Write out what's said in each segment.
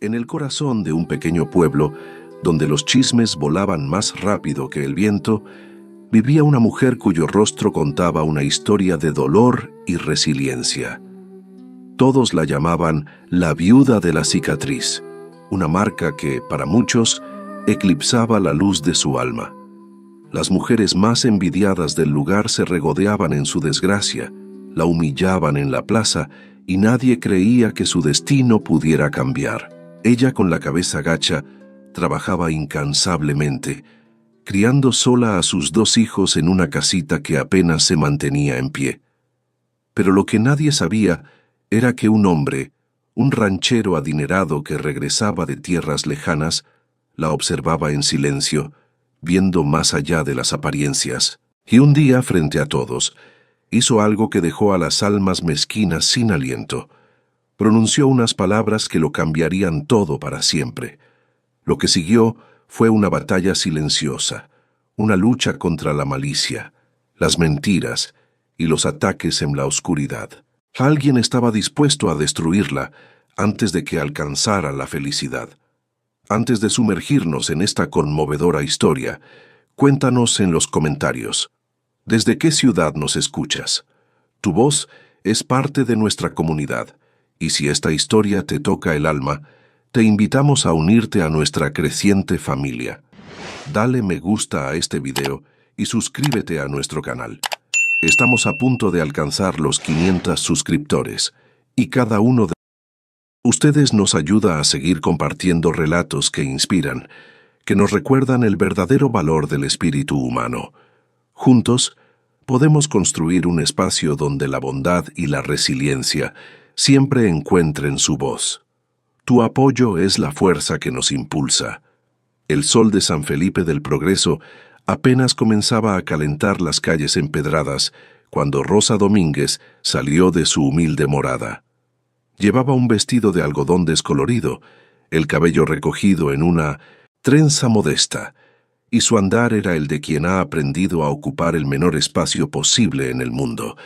En el corazón de un pequeño pueblo, donde los chismes volaban más rápido que el viento, vivía una mujer cuyo rostro contaba una historia de dolor y resiliencia. Todos la llamaban la viuda de la cicatriz, una marca que, para muchos, eclipsaba la luz de su alma. Las mujeres más envidiadas del lugar se regodeaban en su desgracia, la humillaban en la plaza y nadie creía que su destino pudiera cambiar. Ella, con la cabeza gacha, trabajaba incansablemente, criando sola a sus 2 hijos en una casita que apenas se mantenía en pie. Pero lo que nadie sabía era que un hombre, un ranchero adinerado que regresaba de tierras lejanas, la observaba en silencio, viendo más allá de las apariencias. Y un día, frente a todos, hizo algo que dejó a las almas mezquinas sin aliento. Pronunció unas palabras que lo cambiarían todo para siempre. Lo que siguió fue una batalla silenciosa, una lucha contra la malicia, las mentiras y los ataques en la oscuridad. Alguien estaba dispuesto a destruirla antes de que alcanzara la felicidad. Antes de sumergirnos en esta conmovedora historia, cuéntanos en los comentarios, ¿desde qué ciudad nos escuchas? Tu voz es parte de nuestra comunidad, y si esta historia te toca el alma, te invitamos a unirte a nuestra creciente familia. Dale me gusta a este video y suscríbete a nuestro canal. Estamos a punto de alcanzar los 500 suscriptores, y cada uno de ustedes nos ayuda a seguir compartiendo relatos que inspiran, que nos recuerdan el verdadero valor del espíritu humano. Juntos, podemos construir un espacio donde la bondad y la resiliencia siempre encuentren su voz. Tu apoyo es la fuerza que nos impulsa. El sol de San Felipe del Progreso apenas comenzaba a calentar las calles empedradas cuando Rosa Domínguez salió de su humilde morada. Llevaba un vestido de algodón descolorido, el cabello recogido en una trenza modesta, y su andar era el de quien ha aprendido a ocupar el menor espacio posible en el mundo.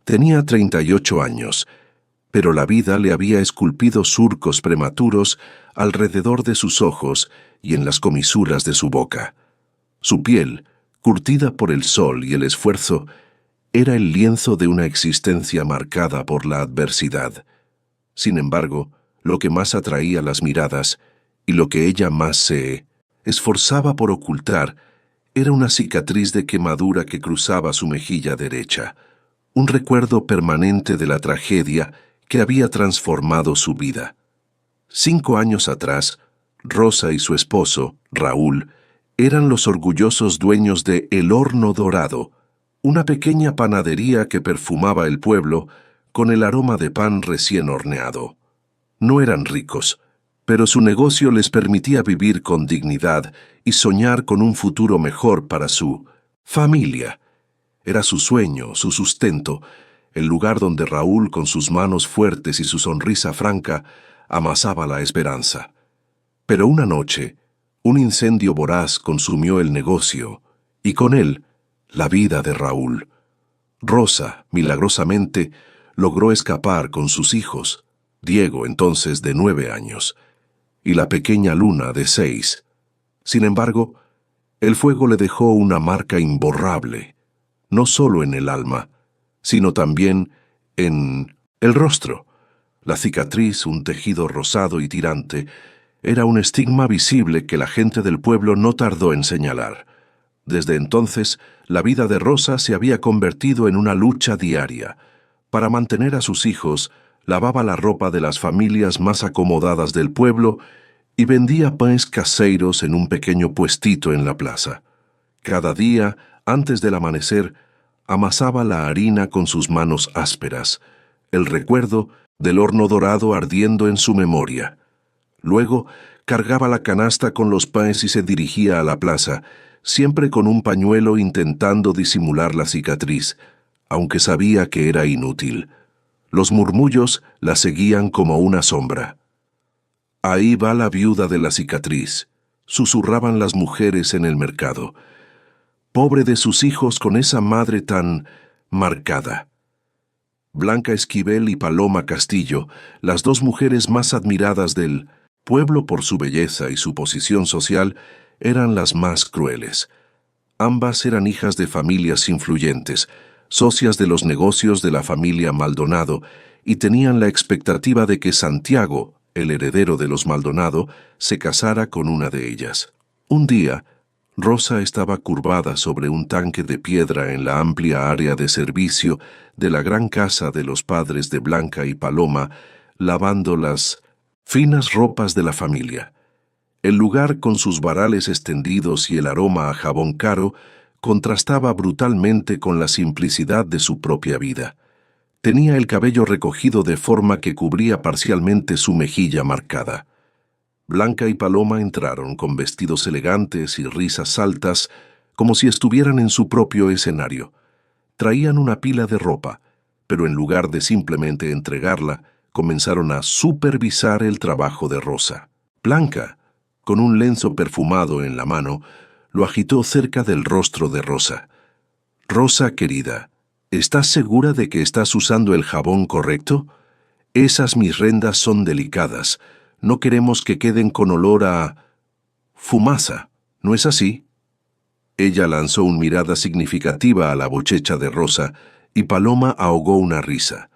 Tenía 38 años, pero la vida le había esculpido surcos prematuros alrededor de sus ojos y en las comisuras de su boca. Su piel, curtida por el sol y el esfuerzo, era el lienzo de una existencia marcada por la adversidad. Sin embargo, lo que más atraía las miradas y lo que ella más se esforzaba por ocultar era una cicatriz de quemadura que cruzaba su mejilla derecha, un recuerdo permanente de la tragedia que había transformado su vida. 5 años atrás, Rosa y su esposo, Raúl, eran los orgullosos dueños de El Horno Dorado, una pequeña panadería que perfumaba el pueblo con el aroma de pan recién horneado. No eran ricos, pero su negocio les permitía vivir con dignidad y soñar con un futuro mejor para su familia. Era su sueño, su sustento, el lugar donde Raúl, con sus manos fuertes y su sonrisa franca, amasaba la esperanza. Pero una noche, un incendio voraz consumió el negocio, y con él, la vida de Raúl. Rosa, milagrosamente, logró escapar con sus hijos, Diego, entonces de 9 años, y la pequeña Luna, de 6. Sin embargo, el fuego le dejó una marca imborrable, no solo en el alma, sino también en el rostro. La cicatriz, un tejido rosado y tirante, era un estigma visible que la gente del pueblo no tardó en señalar. Desde entonces, la vida de Rosa se había convertido en una lucha diaria. Para mantener a sus hijos, lavaba la ropa de las familias más acomodadas del pueblo y vendía panes caseros en un pequeño puestito en la plaza. Cada día, antes del amanecer, amasaba la harina con sus manos ásperas, el recuerdo del horno dorado ardiendo en su memoria. Luego, cargaba la canasta con los panes y se dirigía a la plaza, siempre con un pañuelo intentando disimular la cicatriz, aunque sabía que era inútil. Los murmullos la seguían como una sombra. «Ahí va la viuda de la cicatriz», susurraban las mujeres en el mercado. «Pobre de sus hijos con esa madre tan marcada». Blanca Esquivel y Paloma Castillo, las 2 mujeres más admiradas del pueblo por su belleza y su posición social eran las más crueles. Ambas eran hijas de familias influyentes, socias de los negocios de la familia Maldonado, y tenían la expectativa de que Santiago, el heredero de los Maldonado, se casara con una de ellas. Un día, Rosa estaba curvada sobre un tanque de piedra en la amplia área de servicio de la gran casa de los padres de Blanca y Paloma, lavando las finas ropas de la familia. El lugar, con sus varales extendidos y el aroma a jabón caro, contrastaba brutalmente con la simplicidad de su propia vida. Tenía el cabello recogido de forma que cubría parcialmente su mejilla marcada. Blanca y Paloma entraron con vestidos elegantes y risas altas, como si estuvieran en su propio escenario. Traían una pila de ropa, pero en lugar de simplemente entregarla, comenzaron a supervisar el trabajo de Rosa. Blanca, con un lienzo perfumado en la mano, lo agitó cerca del rostro de Rosa. «Rosa, querida, ¿estás segura de que estás usando el jabón correcto? Esas mis rendas son delicadas. No queremos que queden con olor a fumaza, ¿no es así?» Ella lanzó una mirada significativa a la bochecha de Rosa y Paloma ahogó una risa.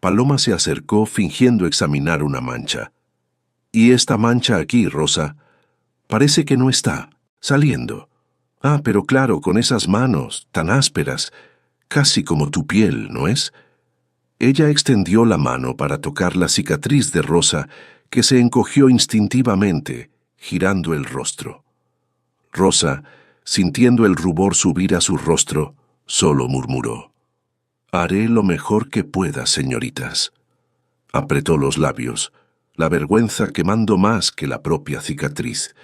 Paloma se acercó fingiendo examinar una mancha. «¿Y esta mancha aquí, Rosa? Parece que no está saliendo. Ah, pero claro, con esas manos tan ásperas, casi como tu piel, ¿no es?» Ella extendió la mano para tocar la cicatriz de Rosa, que se encogió instintivamente, girando el rostro. Rosa, sintiendo el rubor subir a su rostro, solo murmuró: «Haré lo mejor que pueda, señoritas». Apretó los labios, la vergüenza quemando más que la propia cicatriz.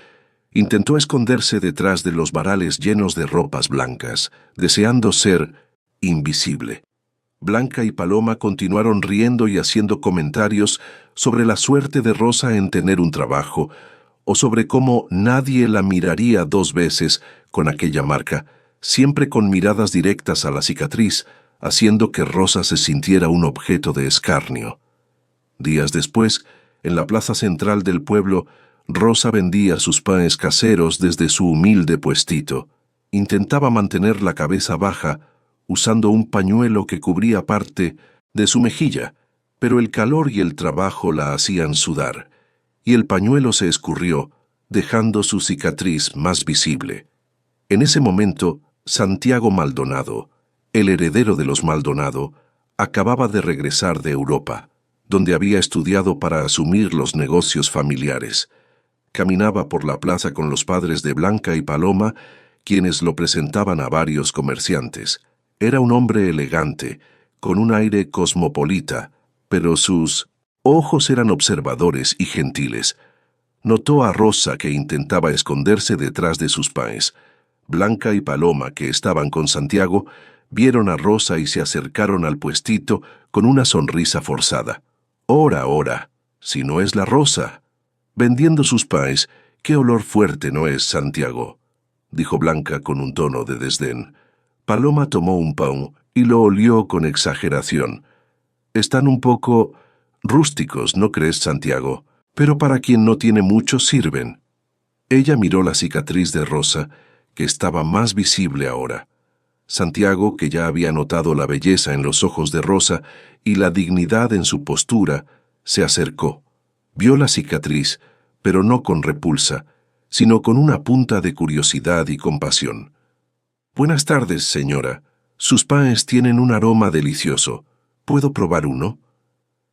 Intentó esconderse detrás de los varales llenos de ropas blancas, deseando ser invisible. Blanca y Paloma continuaron riendo y haciendo comentarios sobre la suerte de Rosa en tener un trabajo, o sobre cómo nadie la miraría dos veces con aquella marca, siempre con miradas directas a la cicatriz, haciendo que Rosa se sintiera un objeto de escarnio. Días después, en la plaza central del pueblo, Rosa vendía sus panes caseros desde su humilde puestito. Intentaba mantener la cabeza baja, usando un pañuelo que cubría parte de su mejilla, pero el calor y el trabajo la hacían sudar, y el pañuelo se escurrió, dejando su cicatriz más visible. En ese momento, Santiago Maldonado, el heredero de los Maldonado, acababa de regresar de Europa, donde había estudiado para asumir los negocios familiares. Caminaba por la plaza con los padres de Blanca y Paloma, quienes lo presentaban a varios comerciantes. Era un hombre elegante, con un aire cosmopolita, pero sus ojos eran observadores y gentiles. Notó a Rosa, que intentaba esconderse detrás de sus paes. Blanca y Paloma, que estaban con Santiago, vieron a Rosa y se acercaron al puestito con una sonrisa forzada. «Ora, ora, si no es la Rosa. Vendiendo sus paes, qué olor fuerte, ¿no es, Santiago?», dijo Blanca con un tono de desdén. Paloma tomó un pan y lo olió con exageración. «Están un poco rústicos, ¿no crees, Santiago? Pero para quien no tiene mucho sirven». Ella miró la cicatriz de Rosa, que estaba más visible ahora. Santiago, que ya había notado la belleza en los ojos de Rosa y la dignidad en su postura, se acercó. Vio la cicatriz, pero no con repulsa, sino con una punta de curiosidad y compasión. «Buenas tardes, señora. Sus panes tienen un aroma delicioso. ¿Puedo probar uno?».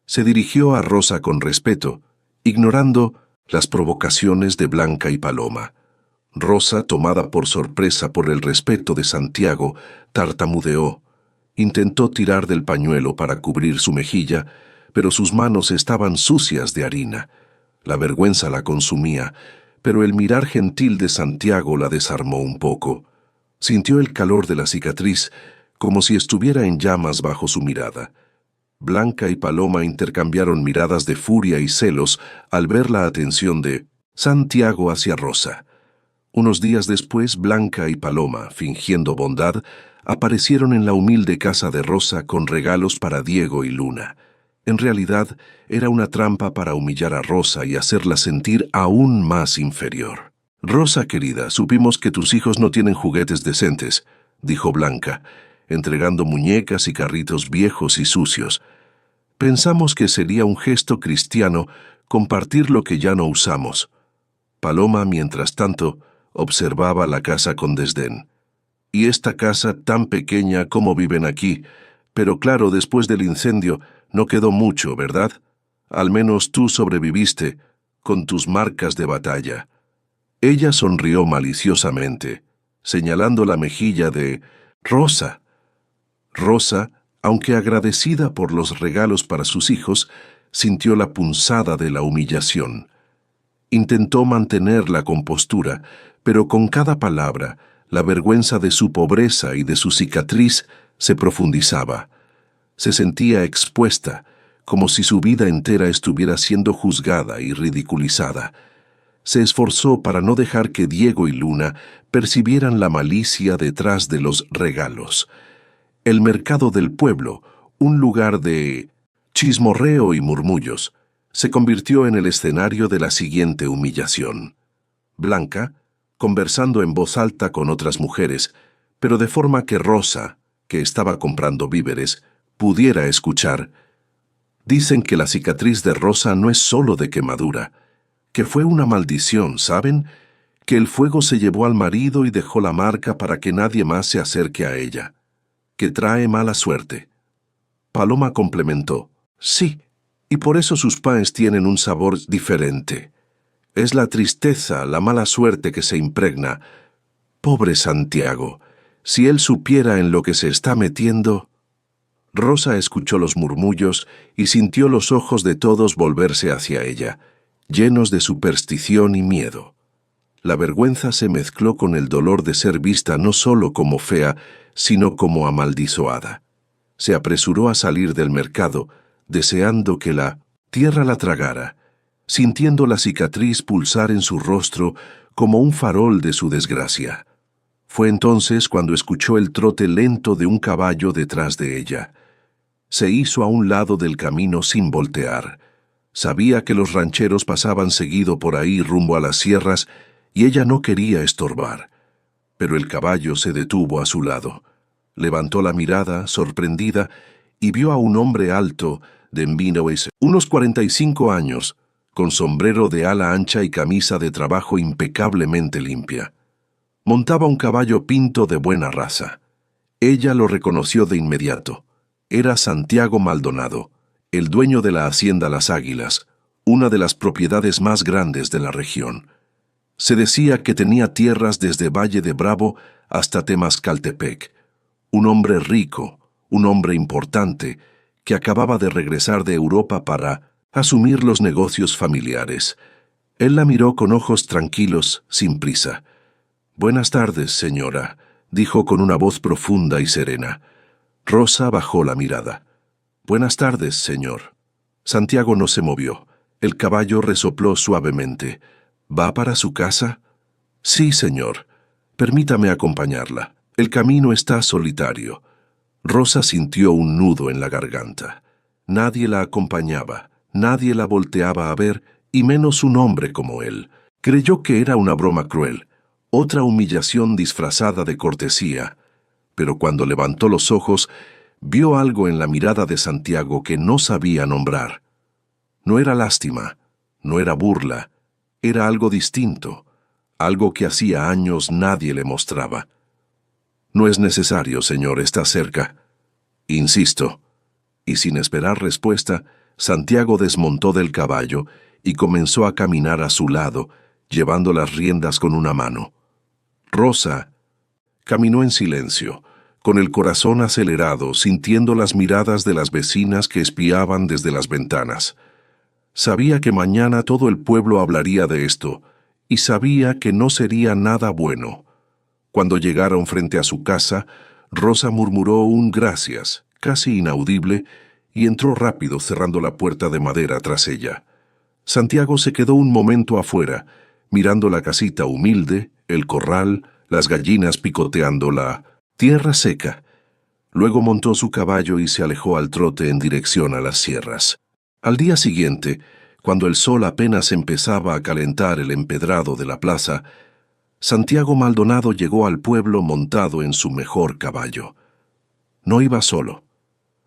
Se dirigió a Rosa con respeto, ignorando las provocaciones de Blanca y Paloma. Rosa, tomada por sorpresa por el respeto de Santiago, tartamudeó. Intentó tirar del pañuelo para cubrir su mejilla, pero sus manos estaban sucias de harina. La vergüenza la consumía, pero el mirar gentil de Santiago la desarmó un poco. Sintió el calor de la cicatriz, como si estuviera en llamas bajo su mirada. Blanca y Paloma intercambiaron miradas de furia y celos al ver la atención de Santiago hacia Rosa. Unos días después, Blanca y Paloma, fingiendo bondad, aparecieron en la humilde casa de Rosa con regalos para Diego y Luna. En realidad, era una trampa para humillar a Rosa y hacerla sentir aún más inferior. «Rosa, querida, supimos que tus hijos no tienen juguetes decentes», dijo Blanca, entregando muñecas y carritos viejos y sucios. «Pensamos que sería un gesto cristiano compartir lo que ya no usamos». Paloma, mientras tanto, observaba la casa con desdén. «Y esta casa tan pequeña, ¿cómo viven aquí? Pero claro, después del incendio no quedó mucho, ¿verdad? Al menos tú sobreviviste, con tus marcas de batalla». Ella sonrió maliciosamente, señalando la mejilla de Rosa. Rosa, aunque agradecida por los regalos para sus hijos, sintió la punzada de la humillación. Intentó mantener la compostura, pero con cada palabra, la vergüenza de su pobreza y de su cicatriz se profundizaba. Se sentía expuesta, como si su vida entera estuviera siendo juzgada y ridiculizada. Se esforzó para no dejar que Diego y Luna percibieran la malicia detrás de los regalos. El mercado del pueblo, un lugar de chismorreo y murmullos, se convirtió en el escenario de la siguiente humillación. Blanca, conversando en voz alta con otras mujeres, pero de forma que Rosa, que estaba comprando víveres, pudiera escuchar. «Dicen que la cicatriz de Rosa no es solo de quemadura, que fue una maldición, ¿saben? Que el fuego se llevó al marido y dejó la marca para que nadie más se acerque a ella. Que trae mala suerte». Paloma complementó: «Sí, y por eso sus panes tienen un sabor diferente. Es la tristeza, la mala suerte que se impregna. Pobre Santiago, si él supiera en lo que se está metiendo». Rosa escuchó los murmullos y sintió los ojos de todos volverse hacia ella, llenos de superstición y miedo. La vergüenza se mezcló con el dolor de ser vista no solo como fea, sino como amaldizoada. Se apresuró a salir del mercado, deseando que la tierra la tragara, sintiendo la cicatriz pulsar en su rostro como un farol de su desgracia. Fue entonces cuando escuchó el trote lento de un caballo detrás de ella. Se hizo a un lado del camino sin voltear. Sabía que los rancheros pasaban seguido por ahí rumbo a las sierras y ella no quería estorbar. Pero el caballo se detuvo a su lado. Levantó la mirada, sorprendida, y vio a un hombre alto, de unos 45 años, con sombrero de ala ancha y camisa de trabajo impecablemente limpia. Montaba un caballo pinto de buena raza. Ella lo reconoció de inmediato. Era Santiago Maldonado, el dueño de la hacienda Las Águilas, una de las propiedades más grandes de la región. Se decía que tenía tierras desde Valle de Bravo hasta Temascaltepec. Un hombre rico, un hombre importante, que acababa de regresar de Europa para asumir los negocios familiares. Él la miró con ojos tranquilos, sin prisa. «Buenas tardes, señora», dijo con una voz profunda y serena. Rosa bajó la mirada. «Buenas tardes, señor». Santiago no se movió. El caballo resopló suavemente. «¿Va para su casa?» «Sí, señor. Permítame acompañarla. El camino está solitario». Rosa sintió un nudo en la garganta. Nadie la acompañaba, nadie la volteaba a ver, y menos un hombre como él. Creyó que era una broma cruel, otra humillación disfrazada de cortesía. Pero cuando levantó los ojos, vio algo en la mirada de Santiago que no sabía nombrar. No era lástima, no era burla, era algo distinto, algo que hacía años nadie le mostraba. «No es necesario, señor, está cerca». «Insisto». Y sin esperar respuesta, Santiago desmontó del caballo y comenzó a caminar a su lado, llevando las riendas con una mano. Rosa caminó en silencio, con el corazón acelerado, sintiendo las miradas de las vecinas que espiaban desde las ventanas. Sabía que mañana todo el pueblo hablaría de esto, y sabía que no sería nada bueno. Cuando llegaron frente a su casa, Rosa murmuró un gracias, casi inaudible, y entró rápido cerrando la puerta de madera tras ella. Santiago se quedó un momento afuera, mirando la casita humilde, el corral, las gallinas picoteando la tierra seca. Luego montó su caballo y se alejó al trote en dirección a las sierras. Al día siguiente, cuando el sol apenas empezaba a calentar el empedrado de la plaza, Santiago Maldonado llegó al pueblo montado en su mejor caballo. No iba solo.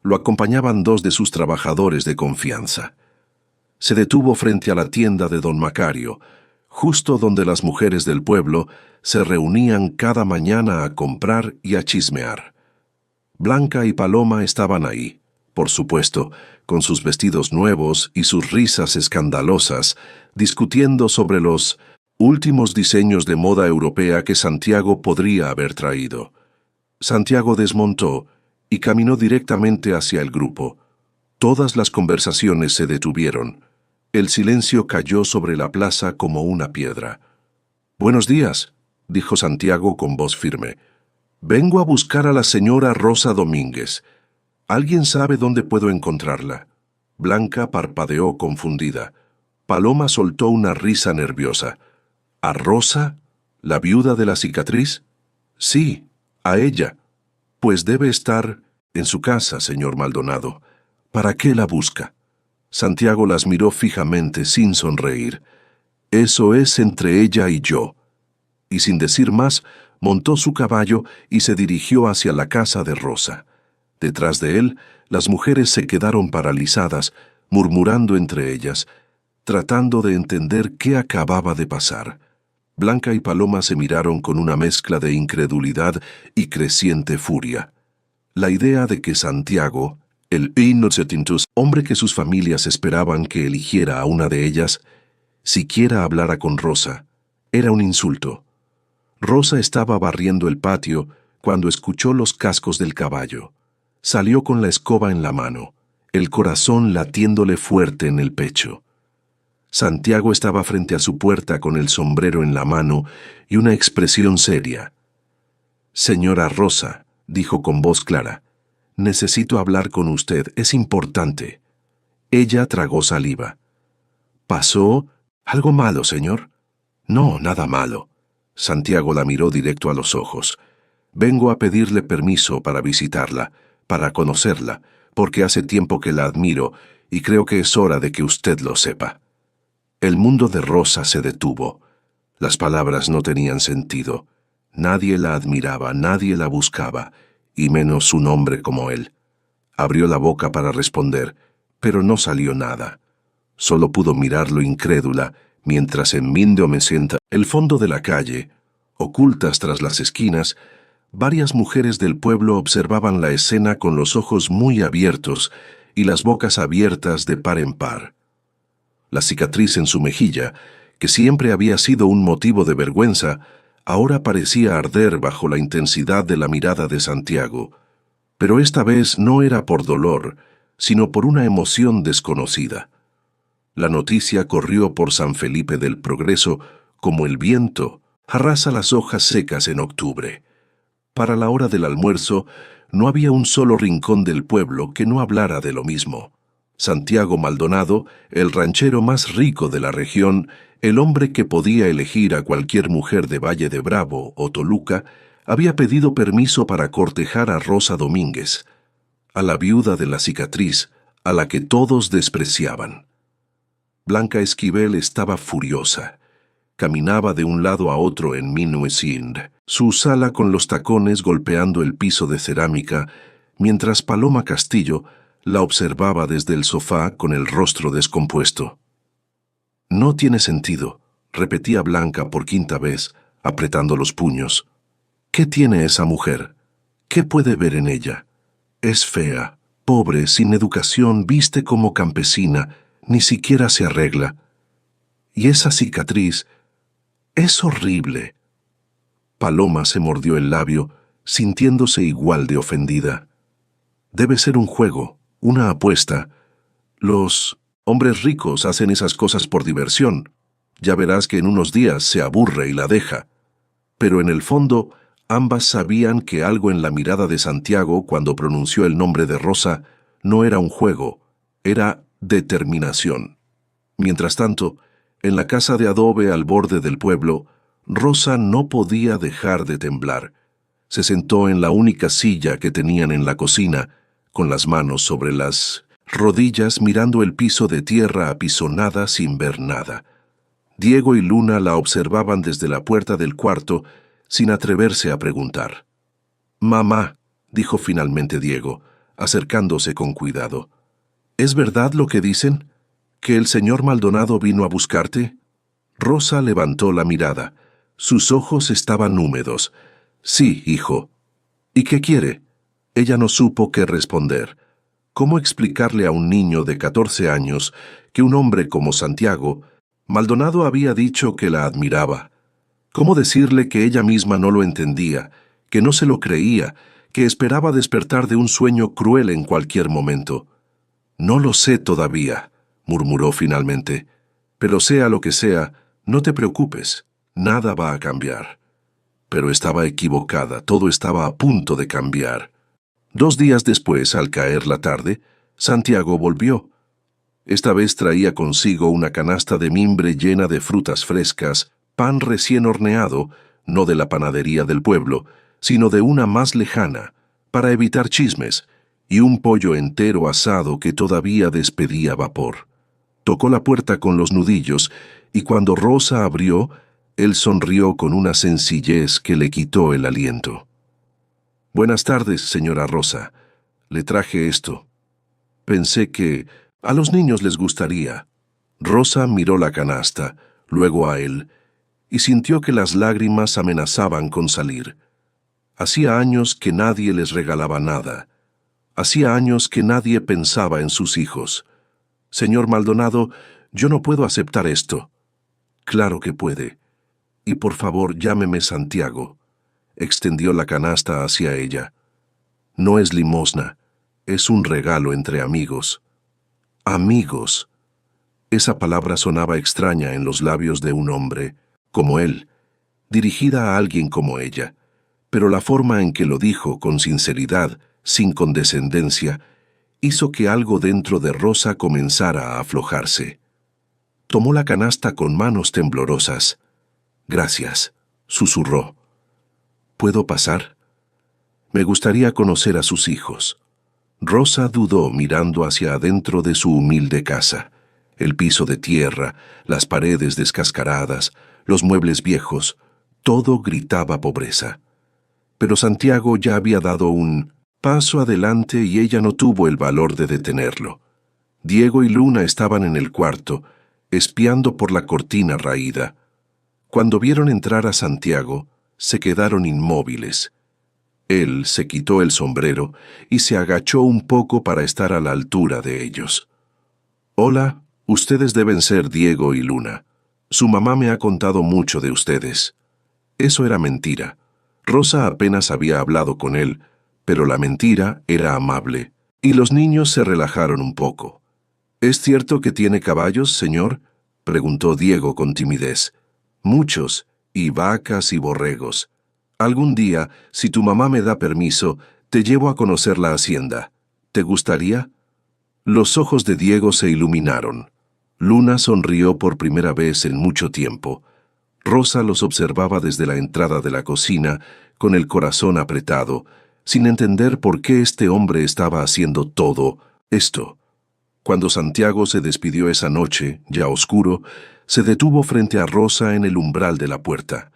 Lo acompañaban dos de sus trabajadores de confianza. Se detuvo frente a la tienda de don Macario, justo donde las mujeres del pueblo se reunían cada mañana a comprar y a chismear. Blanca y Paloma estaban ahí, por supuesto, con sus vestidos nuevos y sus risas escandalosas, discutiendo sobre los últimos diseños de moda europea que Santiago podría haber traído. Santiago desmontó y caminó directamente hacia el grupo. Todas las conversaciones se detuvieron. El silencio cayó sobre la plaza como una piedra. «Buenos días», dijo Santiago con voz firme. «Vengo a buscar a la señora Rosa Domínguez. ¿Alguien sabe dónde puedo encontrarla?» Blanca parpadeó confundida. Paloma soltó una risa nerviosa. «¿A Rosa? ¿La viuda de la cicatriz?» «Sí, a ella. Pues debe estar en su casa, señor Maldonado. ¿Para qué la busca?» Santiago las miró fijamente sin sonreír. «Eso es entre ella y yo». Y sin decir más, montó su caballo y se dirigió hacia la casa de Rosa. Detrás de él, las mujeres se quedaron paralizadas, murmurando entre ellas, tratando de entender qué acababa de pasar. Blanca y Paloma se miraron con una mezcla de incredulidad y creciente furia. La idea de que Santiago, el inocentus, hombre que sus familias esperaban que eligiera a una de ellas, siquiera hablara con Rosa, era un insulto. Rosa estaba barriendo el patio cuando escuchó los cascos del caballo. Salió con la escoba en la mano, el corazón latiéndole fuerte en el pecho. Santiago estaba frente a su puerta con el sombrero en la mano y una expresión seria. «Señora Rosa», dijo con voz clara, «necesito hablar con usted, es importante». Ella tragó saliva. «¿Pasó algo malo, señor?» «No, nada malo». Santiago la miró directo a los ojos. «Vengo a pedirle permiso para visitarla, para conocerla, porque hace tiempo que la admiro y creo que es hora de que usted lo sepa». El mundo de Rosa se detuvo. Las palabras no tenían sentido. Nadie la admiraba, nadie la buscaba, y menos un hombre como él. Abrió la boca para responder, pero no salió nada. Solo pudo mirarlo incrédula, mientras en Mindeomesenta, el fondo de la calle, ocultas tras las esquinas, varias mujeres del pueblo observaban la escena con los ojos muy abiertos y las bocas abiertas de par en par. La cicatriz en su mejilla, que siempre había sido un motivo de vergüenza, ahora parecía arder bajo la intensidad de la mirada de Santiago. Pero esta vez no era por dolor, sino por una emoción desconocida. La noticia corrió por San Felipe del Progreso como el viento arrasa las hojas secas en octubre. Para la hora del almuerzo, no había un solo rincón del pueblo que no hablara de lo mismo. Santiago Maldonado, el ranchero más rico de la región, el hombre que podía elegir a cualquier mujer de Valle de Bravo o Toluca, había pedido permiso para cortejar a Rosa Domínguez, a la viuda de la cicatriz, a la que todos despreciaban. Blanca Esquivel estaba furiosa. Caminaba de un lado a otro en Minuesind, su sala con los tacones golpeando el piso de cerámica, mientras Paloma Castillo la observaba desde el sofá con el rostro descompuesto. «No tiene sentido», repetía Blanca por quinta vez, apretando los puños. «¿Qué tiene esa mujer? ¿Qué puede ver en ella? Es fea, pobre, sin educación, viste como campesina, ni siquiera se arregla. Y esa cicatriz es horrible». Paloma se mordió el labio, sintiéndose igual de ofendida. «Debe ser un juego, una apuesta. Los hombres ricos hacen esas cosas por diversión. Ya verás que en unos días se aburre y la deja». Pero en el fondo, ambas sabían que algo en la mirada de Santiago cuando pronunció el nombre de Rosa no era un juego, era determinación. Mientras tanto, en la casa de adobe al borde del pueblo, Rosa no podía dejar de temblar. Se sentó en la única silla que tenían en la cocina, con las manos sobre las rodillas mirando el piso de tierra apisonada sin ver nada. Diego y Luna la observaban desde la puerta del cuarto sin atreverse a preguntar. «Mamá», dijo finalmente Diego, acercándose con cuidado. «¿Es verdad lo que dicen? ¿Que el señor Maldonado vino a buscarte?» Rosa levantó la mirada. Sus ojos estaban húmedos. «Sí, hijo». «¿Y qué quiere?» Ella no supo qué responder. ¿Cómo explicarle a un niño de 14 años que un hombre como Santiago, Maldonado había dicho que la admiraba? ¿Cómo decirle que ella misma no lo entendía, que no se lo creía, que esperaba despertar de un sueño cruel en cualquier momento? «No lo sé todavía», murmuró finalmente. «Pero sea lo que sea, no te preocupes, nada va a cambiar». Pero estaba equivocada, todo estaba a punto de cambiar. 2 días después, al caer la tarde, Santiago volvió. Esta vez traía consigo una canasta de mimbre llena de frutas frescas, pan recién horneado, no de la panadería del pueblo, sino de una más lejana, para evitar chismes, y un pollo entero asado que todavía despedía vapor. Tocó la puerta con los nudillos, y cuando Rosa abrió, él sonrió con una sencillez que le quitó el aliento. «Buenas tardes, señora Rosa. Le traje esto. Pensé que a los niños les gustaría». Rosa miró la canasta, luego a él, y sintió que las lágrimas amenazaban con salir. Hacía años que nadie les regalaba nada. Hacía años que nadie pensaba en sus hijos. «Señor Maldonado, yo no puedo aceptar esto». «Claro que puede. Y por favor, llámeme Santiago». Extendió la canasta hacia ella. «No es limosna, es un regalo entre amigos». «Amigos». Esa palabra sonaba extraña en los labios de un hombre, como él, dirigida a alguien como ella, pero la forma en que lo dijo con sinceridad, sin condescendencia, hizo que algo dentro de Rosa comenzara a aflojarse. Tomó la canasta con manos temblorosas. «Gracias», susurró. «¿Puedo pasar? Me gustaría conocer a sus hijos». Rosa dudó mirando hacia adentro de su humilde casa. El piso de tierra, las paredes descascaradas, los muebles viejos, todo gritaba pobreza. Pero Santiago ya había dado un paso adelante y ella no tuvo el valor de detenerlo. Diego y Luna estaban en el cuarto, espiando por la cortina raída. Cuando vieron entrar a Santiago, se quedaron inmóviles. Él se quitó el sombrero y se agachó un poco para estar a la altura de ellos. «Hola, ustedes deben ser Diego y Luna. Su mamá me ha contado mucho de ustedes». Eso era mentira. Rosa apenas había hablado con él, pero la mentira era amable, y los niños se relajaron un poco. «¿Es cierto que tiene caballos, señor?», preguntó Diego con timidez. «Muchos, y vacas y borregos. Algún día, si tu mamá me da permiso, te llevo a conocer la hacienda. ¿Te gustaría?» Los ojos de Diego se iluminaron. Luna sonrió por primera vez en mucho tiempo. Rosa los observaba desde la entrada de la cocina, con el corazón apretado, sin entender por qué este hombre estaba haciendo todo esto. Cuando Santiago se despidió esa noche, ya oscuro, se detuvo frente a Rosa en el umbral de la puerta.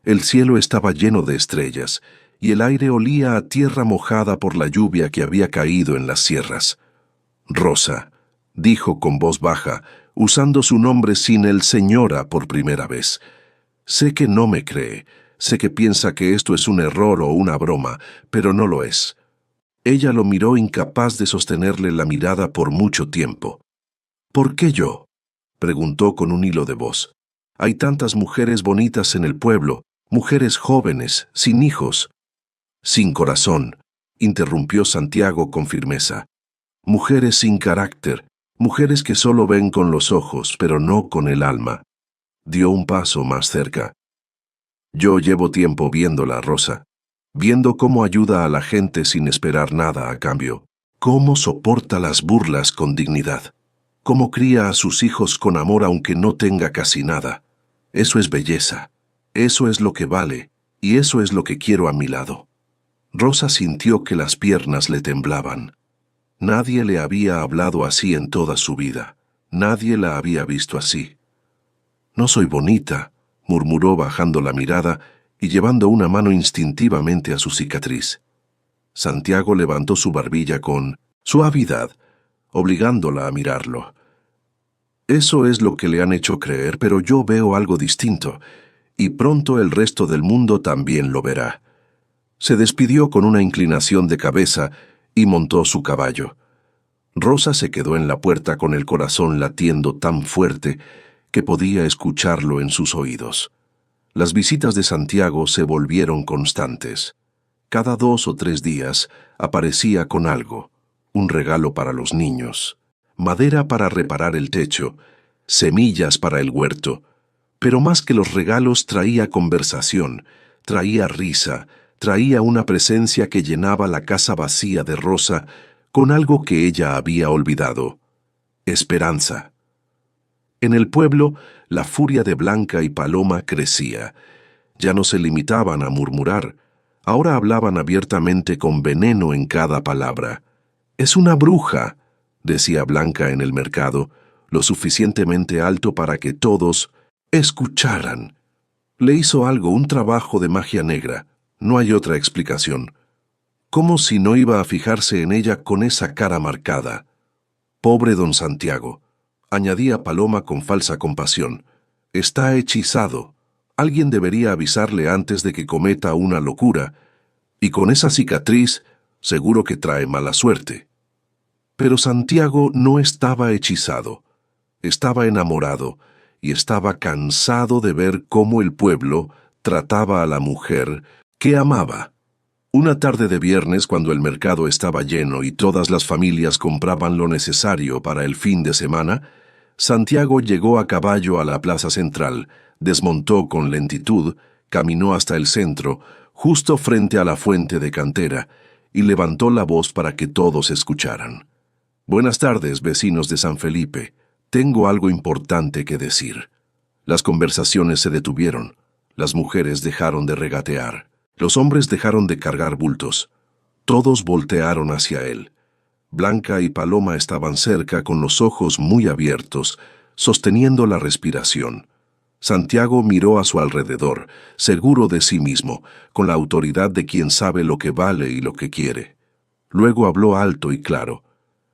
El cielo estaba lleno de estrellas, y el aire olía a tierra mojada por la lluvia que había caído en las sierras. «Rosa», dijo con voz baja, usando su nombre sin el señora por primera vez. «Sé que no me cree, sé que piensa que esto es un error o una broma, pero no lo es». Ella lo miró incapaz de sostenerle la mirada por mucho tiempo. «¿Por qué yo?», preguntó con un hilo de voz. «Hay tantas mujeres bonitas en el pueblo, mujeres jóvenes, sin hijos». «Sin corazón», interrumpió Santiago con firmeza. «Mujeres sin carácter, mujeres que solo ven con los ojos, pero no con el alma». Dio un paso más cerca. «Yo llevo tiempo viéndola, Rosa, viendo cómo ayuda a la gente sin esperar nada a cambio, cómo soporta las burlas con dignidad, cómo cría a sus hijos con amor aunque no tenga casi nada. Eso es belleza, eso es lo que vale, Y eso es lo que quiero a mi lado. Rosa sintió que las piernas le temblaban. Nadie le había hablado así en toda su vida. Nadie la había visto así. «No soy bonita», murmuró bajando la mirada y llevando una mano instintivamente a su cicatriz. Santiago levantó su barbilla con suavidad, obligándola a mirarlo. «Eso es lo que le han hecho creer, pero yo veo algo distinto, y pronto el resto del mundo también lo verá». Se despidió con una inclinación de cabeza y montó su caballo. Rosa se quedó en la puerta con el corazón latiendo tan fuerte que podía escucharlo en sus oídos. Las visitas de Santiago se volvieron constantes. Cada 2 o 3 días aparecía con algo: un regalo para los niños, madera para reparar el techo, semillas para el huerto. Pero más que los regalos traía conversación, traía risa, traía una presencia que llenaba la casa vacía de Rosa con algo que ella había olvidado: esperanza. En el pueblo, la furia de Blanca y Paloma crecía. Ya no se limitaban a murmurar, ahora hablaban abiertamente con veneno en cada palabra. «Es una bruja», decía Blanca en el mercado, lo suficientemente alto para que todos escucharan. «Le hizo algo, un trabajo de magia negra. No hay otra explicación». Como si no iba a fijarse en ella con esa cara marcada. «Pobre don Santiago», añadía Paloma con falsa compasión. «Está hechizado. Alguien debería avisarle antes de que cometa una locura. Y con esa cicatriz, seguro que trae mala suerte». Pero Santiago no estaba hechizado. Estaba enamorado y estaba cansado de ver cómo el pueblo trataba a la mujer que amaba. Una tarde de viernes, cuando el mercado estaba lleno y todas las familias compraban lo necesario para el fin de semana, Santiago llegó a caballo a la plaza central, desmontó con lentitud, caminó hasta el centro, justo frente a la fuente de cantera, y levantó la voz para que todos escucharan. «Buenas tardes, vecinos de San Felipe. Tengo algo importante que decir». Las conversaciones se detuvieron. Las mujeres dejaron de regatear. Los hombres dejaron de cargar bultos. Todos voltearon hacia él. Blanca y Paloma estaban cerca con los ojos muy abiertos, sosteniendo la respiración. Santiago miró a su alrededor, seguro de sí mismo, con la autoridad de quien sabe lo que vale y lo que quiere. Luego habló alto y claro: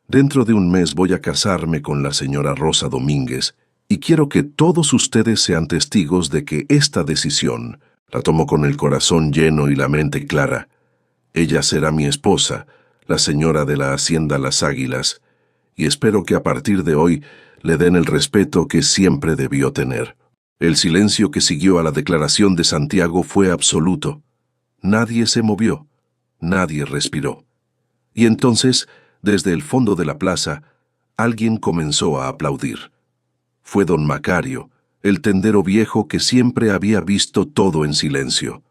«Dentro de un mes voy a casarme con la señora Rosa Domínguez, y quiero que todos ustedes sean testigos de que esta decisión la tomo con el corazón lleno y la mente clara. Ella será mi esposa, la señora de la hacienda Las Águilas, y espero que a partir de hoy le den el respeto que siempre debió tener». El silencio que siguió a la declaración de Santiago fue absoluto. Nadie se movió, nadie respiró. Y entonces, desde el fondo de la plaza, alguien comenzó a aplaudir. Fue don Macario, el tendero viejo que siempre había visto todo en silencio.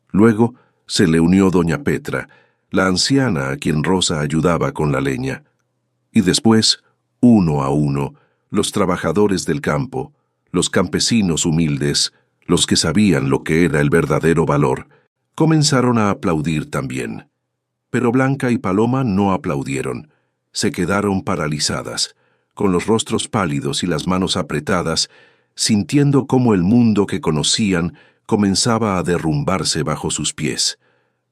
Luego se le unió doña Petra, la anciana a quien Rosa ayudaba con la leña. Y después, uno a uno, los trabajadores del campo, los campesinos humildes, los que sabían lo que era el verdadero valor, comenzaron a aplaudir también. Pero Blanca y Paloma no aplaudieron. Se quedaron paralizadas, con los rostros pálidos y las manos apretadas, sintiendo cómo el mundo que conocían comenzaba a derrumbarse bajo sus pies.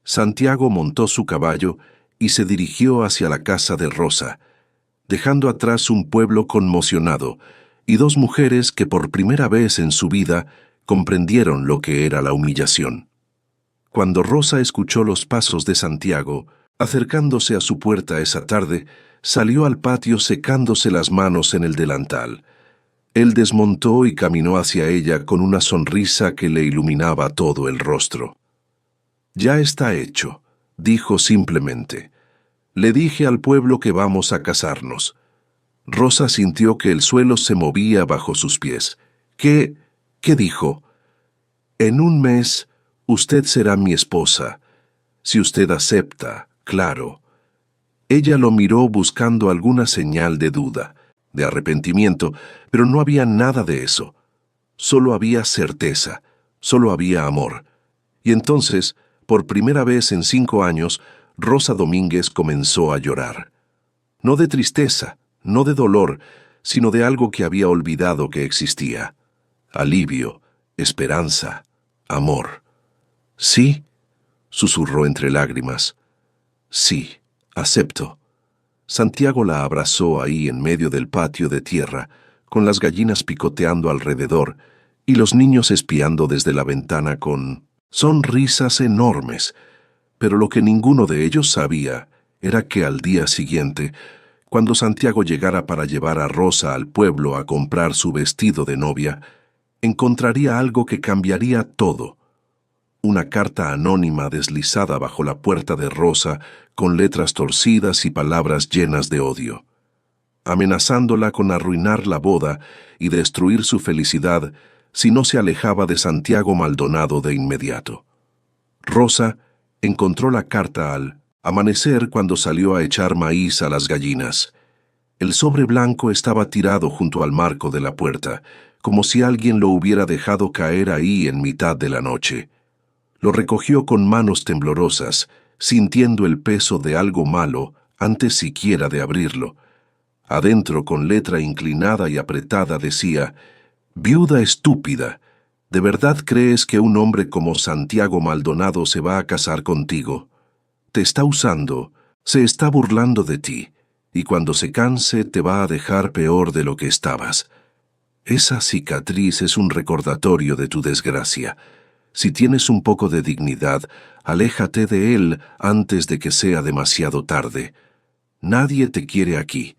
Santiago montó su caballo y se dirigió hacia la casa de Rosa, dejando atrás un pueblo conmocionado y 2 mujeres que por primera vez en su vida comprendieron lo que era la humillación. Cuando Rosa escuchó los pasos de Santiago, acercándose a su puerta esa tarde, salió al patio secándose las manos en el delantal. Él desmontó y caminó hacia ella con una sonrisa que le iluminaba todo el rostro. «Ya está hecho», dijo simplemente. «Le dije al pueblo que vamos a casarnos». Rosa sintió que el suelo se movía bajo sus pies. ¿Qué dijo? «En un mes, usted será mi esposa. Si usted acepta, claro». Ella lo miró buscando alguna señal de duda, de arrepentimiento, pero no había nada de eso. Solo había certeza, solo había amor. Y entonces, por primera vez en 5 años, Rosa Domínguez comenzó a llorar. No de tristeza, no de dolor, sino de algo que había olvidado que existía. Alivio, esperanza, amor. «Sí», susurró entre lágrimas. «Sí, acepto». Santiago la abrazó ahí en medio del patio de tierra, con las gallinas picoteando alrededor y los niños espiando desde la ventana con sonrisas enormes. Pero lo que ninguno de ellos sabía era que al día siguiente, cuando Santiago llegara para llevar a Rosa al pueblo a comprar su vestido de novia, encontraría algo que cambiaría todo. Una carta anónima deslizada bajo la puerta de Rosa con letras torcidas y palabras llenas de odio, amenazándola con arruinar la boda y destruir su felicidad si no se alejaba de Santiago Maldonado de inmediato. Rosa encontró la carta al amanecer cuando salió a echar maíz a las gallinas. El sobre blanco estaba tirado junto al marco de la puerta, como si alguien lo hubiera dejado caer ahí en mitad de la noche. Lo recogió con manos temblorosas, sintiendo el peso de algo malo antes siquiera de abrirlo. Adentro, con letra inclinada y apretada, decía: «Viuda estúpida, ¿de verdad crees que un hombre como Santiago Maldonado se va a casar contigo? Te está usando, se está burlando de ti, y cuando se canse te va a dejar peor de lo que estabas. Esa cicatriz es un recordatorio de tu desgracia. Si tienes un poco de dignidad, aléjate de él antes de que sea demasiado tarde. Nadie te quiere aquí.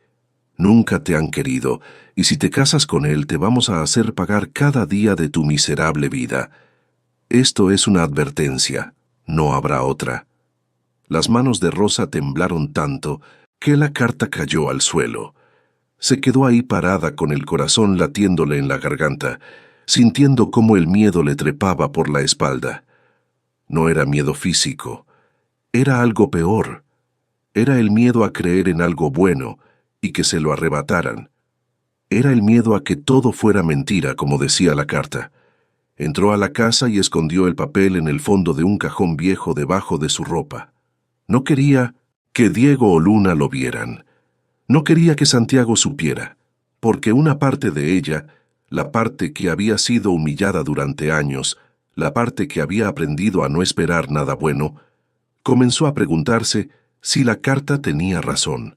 Nunca te han querido, y si te casas con él te vamos a hacer pagar cada día de tu miserable vida. Esto es una advertencia, no habrá otra». Las manos de Rosa temblaron tanto que la carta cayó al suelo. Se quedó ahí parada con el corazón latiéndole en la garganta, sintiendo cómo el miedo le trepaba por la espalda. No era miedo físico, era algo peor. Era el miedo a creer en algo bueno y que se lo arrebataran. Era el miedo a que todo fuera mentira, como decía la carta. Entró a la casa y escondió el papel en el fondo de un cajón viejo debajo de su ropa. No quería que Diego o Luna lo vieran. No quería que Santiago supiera, porque una parte de ella, la parte que había sido humillada durante años, la parte que había aprendido a no esperar nada bueno, comenzó a preguntarse si la carta tenía razón.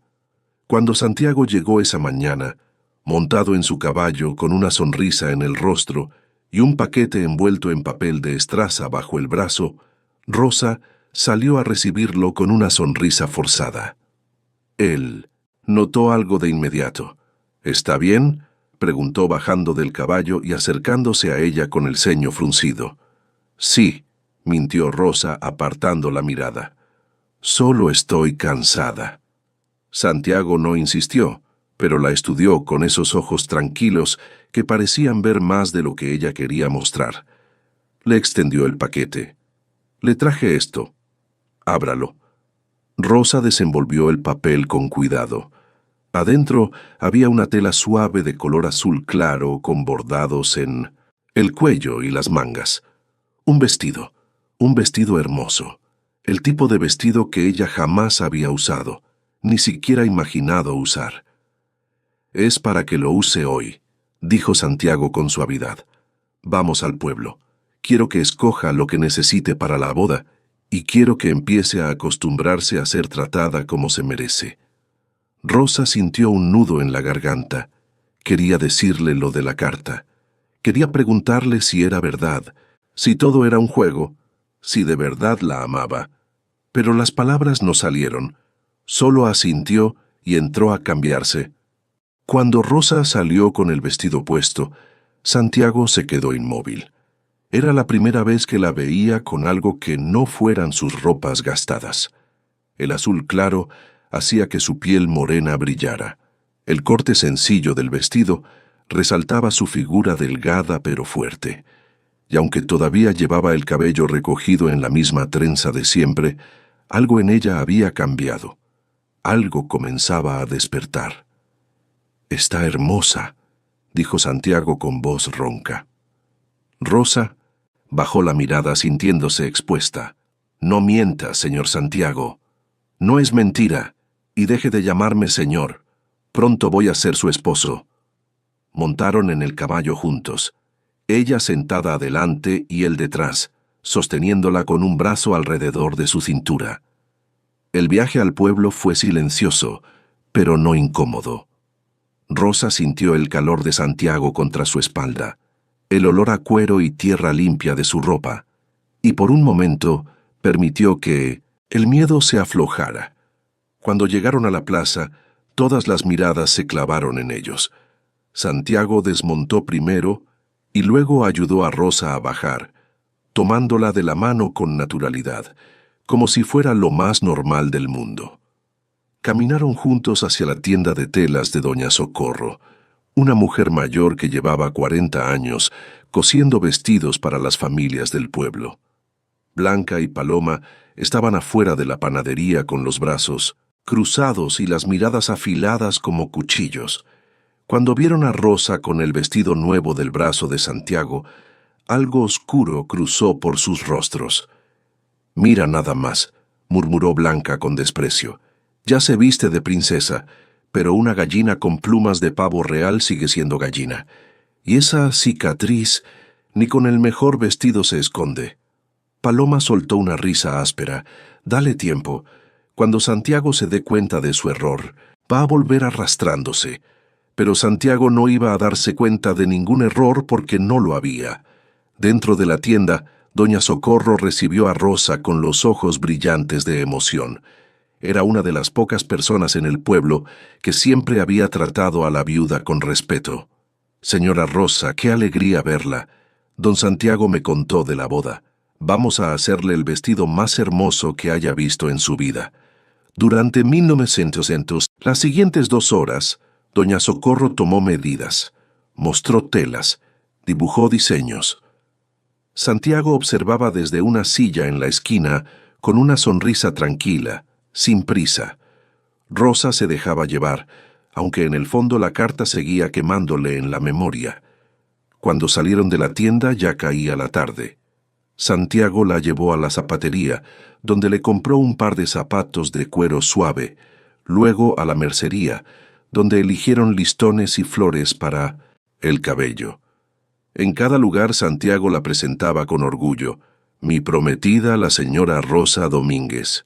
Cuando Santiago llegó esa mañana, montado en su caballo con una sonrisa en el rostro y un paquete envuelto en papel de estraza bajo el brazo, Rosa salió a recibirlo con una sonrisa forzada. Él notó algo de inmediato. «¿Está bien?», preguntó bajando del caballo y acercándose a ella con el ceño fruncido. «Sí», mintió Rosa apartando la mirada. «Solo estoy cansada». Santiago no insistió, pero la estudió con esos ojos tranquilos que parecían ver más de lo que ella quería mostrar. Le extendió el paquete. «Le traje esto. Ábralo». Rosa desenvolvió el papel con cuidado. Adentro había una tela suave de color azul claro con bordados en el cuello y las mangas. Un vestido hermoso, el tipo de vestido que ella jamás había usado, ni siquiera imaginado usar. «Es para que lo use hoy», dijo Santiago con suavidad. «Vamos al pueblo. Quiero que escoja lo que necesite para la boda y quiero que empiece a acostumbrarse a ser tratada como se merece». Rosa sintió un nudo en la garganta. Quería decirle lo de la carta. Quería preguntarle si era verdad, si todo era un juego, si de verdad la amaba. Pero las palabras no salieron. Solo asintió y entró a cambiarse. Cuando Rosa salió con el vestido puesto, Santiago se quedó inmóvil. Era la primera vez que la veía con algo que no fueran sus ropas gastadas. El azul claro hacía que su piel morena brillara. El corte sencillo del vestido resaltaba su figura delgada pero fuerte. Y aunque todavía llevaba el cabello recogido en la misma trenza de siempre, algo en ella había cambiado. Algo comenzaba a despertar. «Está hermosa», dijo Santiago con voz ronca. Rosa Bajó la mirada sintiéndose expuesta. No mienta, señor Santiago. No es mentira. Y deje de llamarme señor. Pronto voy a ser su esposo. Montaron en el caballo juntos, ella sentada adelante y él detrás, sosteniéndola con un brazo alrededor de su cintura. El viaje al pueblo fue silencioso, pero no incómodo. Rosa sintió el calor de Santiago contra su espalda, el olor a cuero y tierra limpia de su ropa, y por un momento permitió que el miedo se aflojara. Cuando llegaron a la plaza, todas las miradas se clavaron en ellos. Santiago desmontó primero y luego ayudó a Rosa a bajar, tomándola de la mano con naturalidad, como si fuera lo más normal del mundo. Caminaron juntos hacia la tienda de telas de doña Socorro, una mujer mayor que llevaba 40 años cosiendo vestidos para las familias del pueblo. Blanca y Paloma estaban afuera de la panadería con los brazos cruzados y las miradas afiladas como cuchillos. Cuando vieron a Rosa con el vestido nuevo del brazo de Santiago, algo oscuro cruzó por sus rostros. «Mira nada más», murmuró Blanca con desprecio. «Ya se viste de princesa, pero una gallina con plumas de pavo real sigue siendo gallina. Y esa cicatriz ni con el mejor vestido se esconde». Paloma soltó una risa áspera. «Dale tiempo. Cuando Santiago se dé cuenta de su error, va a volver arrastrándose». Pero Santiago no iba a darse cuenta de ningún error porque no lo había. Dentro de la tienda, doña Socorro recibió a Rosa con los ojos brillantes de emoción. Era una de las pocas personas en el pueblo que siempre había tratado a la viuda con respeto. «Señora Rosa, qué alegría verla. Don Santiago me contó de la boda. Vamos a hacerle el vestido más hermoso que haya visto en su vida». Durante 1900, las siguientes 2 horas, doña Socorro tomó medidas, mostró telas, dibujó diseños. Santiago observaba desde una silla en la esquina con una sonrisa tranquila, sin prisa. Rosa se dejaba llevar, aunque en el fondo la carta seguía quemándole en la memoria. Cuando salieron de la tienda ya caía la tarde. Santiago la llevó a la zapatería, donde le compró un par de zapatos de cuero suave, luego a la mercería, donde eligieron listones y flores para el cabello. En cada lugar Santiago la presentaba con orgullo: «Mi prometida, la señora Rosa Domínguez».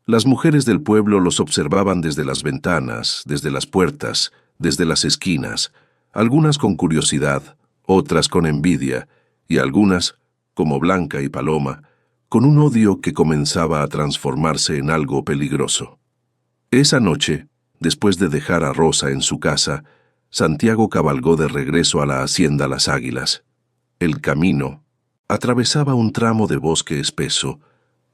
Las mujeres del pueblo los observaban desde las ventanas, desde las puertas, desde las esquinas, algunas con curiosidad, otras con envidia, y algunas, como Blanca y Paloma, con un odio que comenzaba a transformarse en algo peligroso. Esa noche, después de dejar a Rosa en su casa, Santiago cabalgó de regreso a la hacienda Las Águilas. El camino atravesaba un tramo de bosque espeso,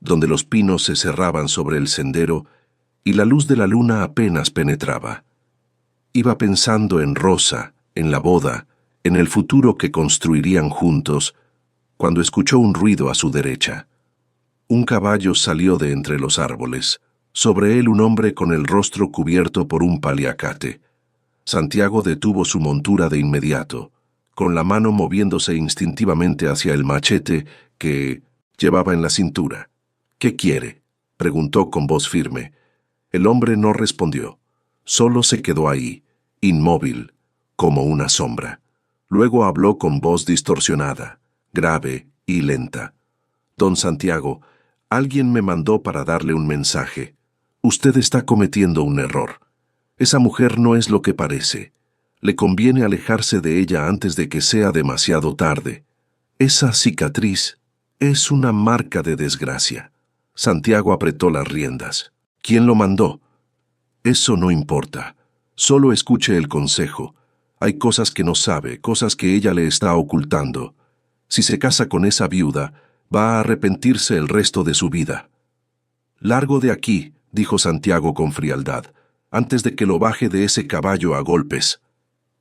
donde los pinos se cerraban sobre el sendero y la luz de la luna apenas penetraba. Iba pensando en Rosa, en la boda, en el futuro que construirían juntos, cuando escuchó un ruido a su derecha. Un caballo salió de entre los árboles. Sobre él un hombre con el rostro cubierto por un paliacate. Santiago detuvo su montura de inmediato, con la mano moviéndose instintivamente hacia el machete que llevaba en la cintura. «¿Qué quiere?», preguntó con voz firme. El hombre no respondió, solo se quedó ahí, inmóvil, como una sombra. Luego habló con voz distorsionada, grave y lenta. «Don Santiago, alguien me mandó para darle un mensaje. Usted está cometiendo un error. Esa mujer no es lo que parece. Le conviene alejarse de ella antes de que sea demasiado tarde. Esa cicatriz es una marca de desgracia». Santiago apretó las riendas. «¿Quién lo mandó?». «Eso no importa. Solo escuche el consejo. Hay cosas que no sabe, cosas que ella le está ocultando. Si se casa con esa viuda, va a arrepentirse el resto de su vida». «Largo de aquí», dijo Santiago con frialdad, «antes de que lo baje de ese caballo a golpes».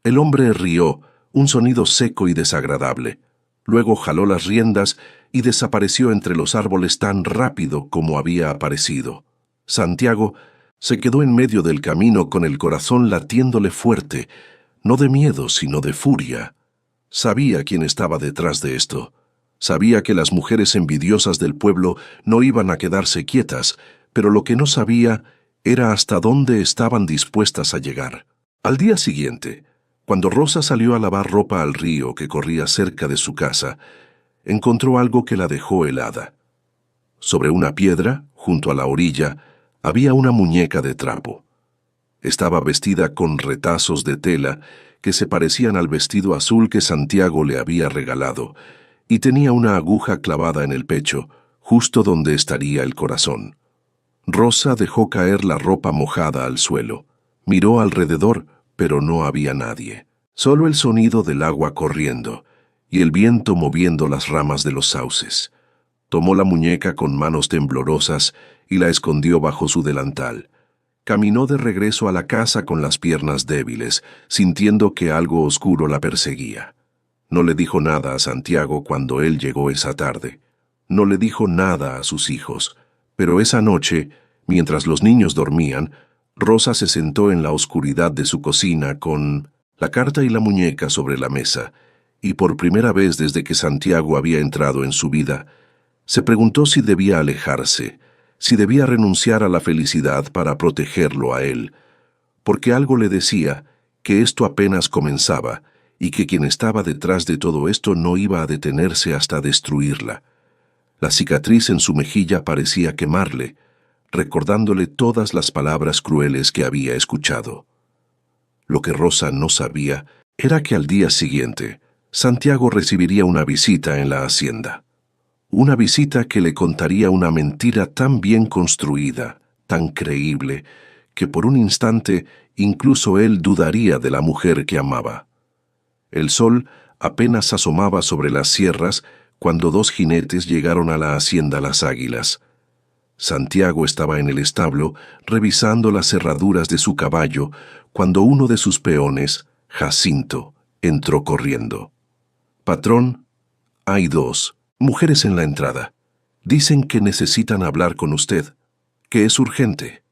El hombre rió, un sonido seco y desagradable. Luego jaló las riendas y desapareció entre los árboles tan rápido como había aparecido. Santiago se quedó en medio del camino con el corazón latiéndole fuerte, no de miedo sino de furia. Sabía quién estaba detrás de esto. Sabía que las mujeres envidiosas del pueblo no iban a quedarse quietas, pero lo que no sabía era hasta dónde estaban dispuestas a llegar. Al día siguiente, cuando Rosa salió a lavar ropa al río que corría cerca de su casa, encontró algo que la dejó helada. Sobre una piedra, junto a la orilla, había una muñeca de trapo. Estaba vestida con retazos de tela que se parecían al vestido azul que Santiago le había regalado, y tenía una aguja clavada en el pecho, justo donde estaría el corazón. Rosa dejó caer la ropa mojada al suelo. Miró alrededor, pero no había nadie. Solo el sonido del agua corriendo y el viento moviendo las ramas de los sauces. Tomó la muñeca con manos temblorosas y la escondió bajo su delantal. Caminó de regreso a la casa con las piernas débiles, sintiendo que algo oscuro la perseguía. No le dijo nada a Santiago cuando él llegó esa tarde. No le dijo nada a sus hijos. Pero esa noche, mientras los niños dormían, Rosa se sentó en la oscuridad de su cocina con la carta y la muñeca sobre la mesa, y por primera vez desde que Santiago había entrado en su vida, se preguntó si debía alejarse, si debía renunciar a la felicidad para protegerlo a él, porque algo le decía que esto apenas comenzaba y que quien estaba detrás de todo esto no iba a detenerse hasta destruirla. La cicatriz en su mejilla parecía quemarle, recordándole todas las palabras crueles que había escuchado. Lo que Rosa no sabía era que al día siguiente, Santiago recibiría una visita en la hacienda. Una visita que le contaría una mentira tan bien construida, tan creíble, que por un instante incluso él dudaría de la mujer que amaba. El sol apenas asomaba sobre las sierras cuando dos jinetes llegaron a la hacienda Las Águilas. Santiago estaba en el establo revisando las cerraduras de su caballo cuando uno de sus peones, Jacinto, entró corriendo. «Patrón, hay dos mujeres en la entrada. Dicen que necesitan hablar con usted, que es urgente».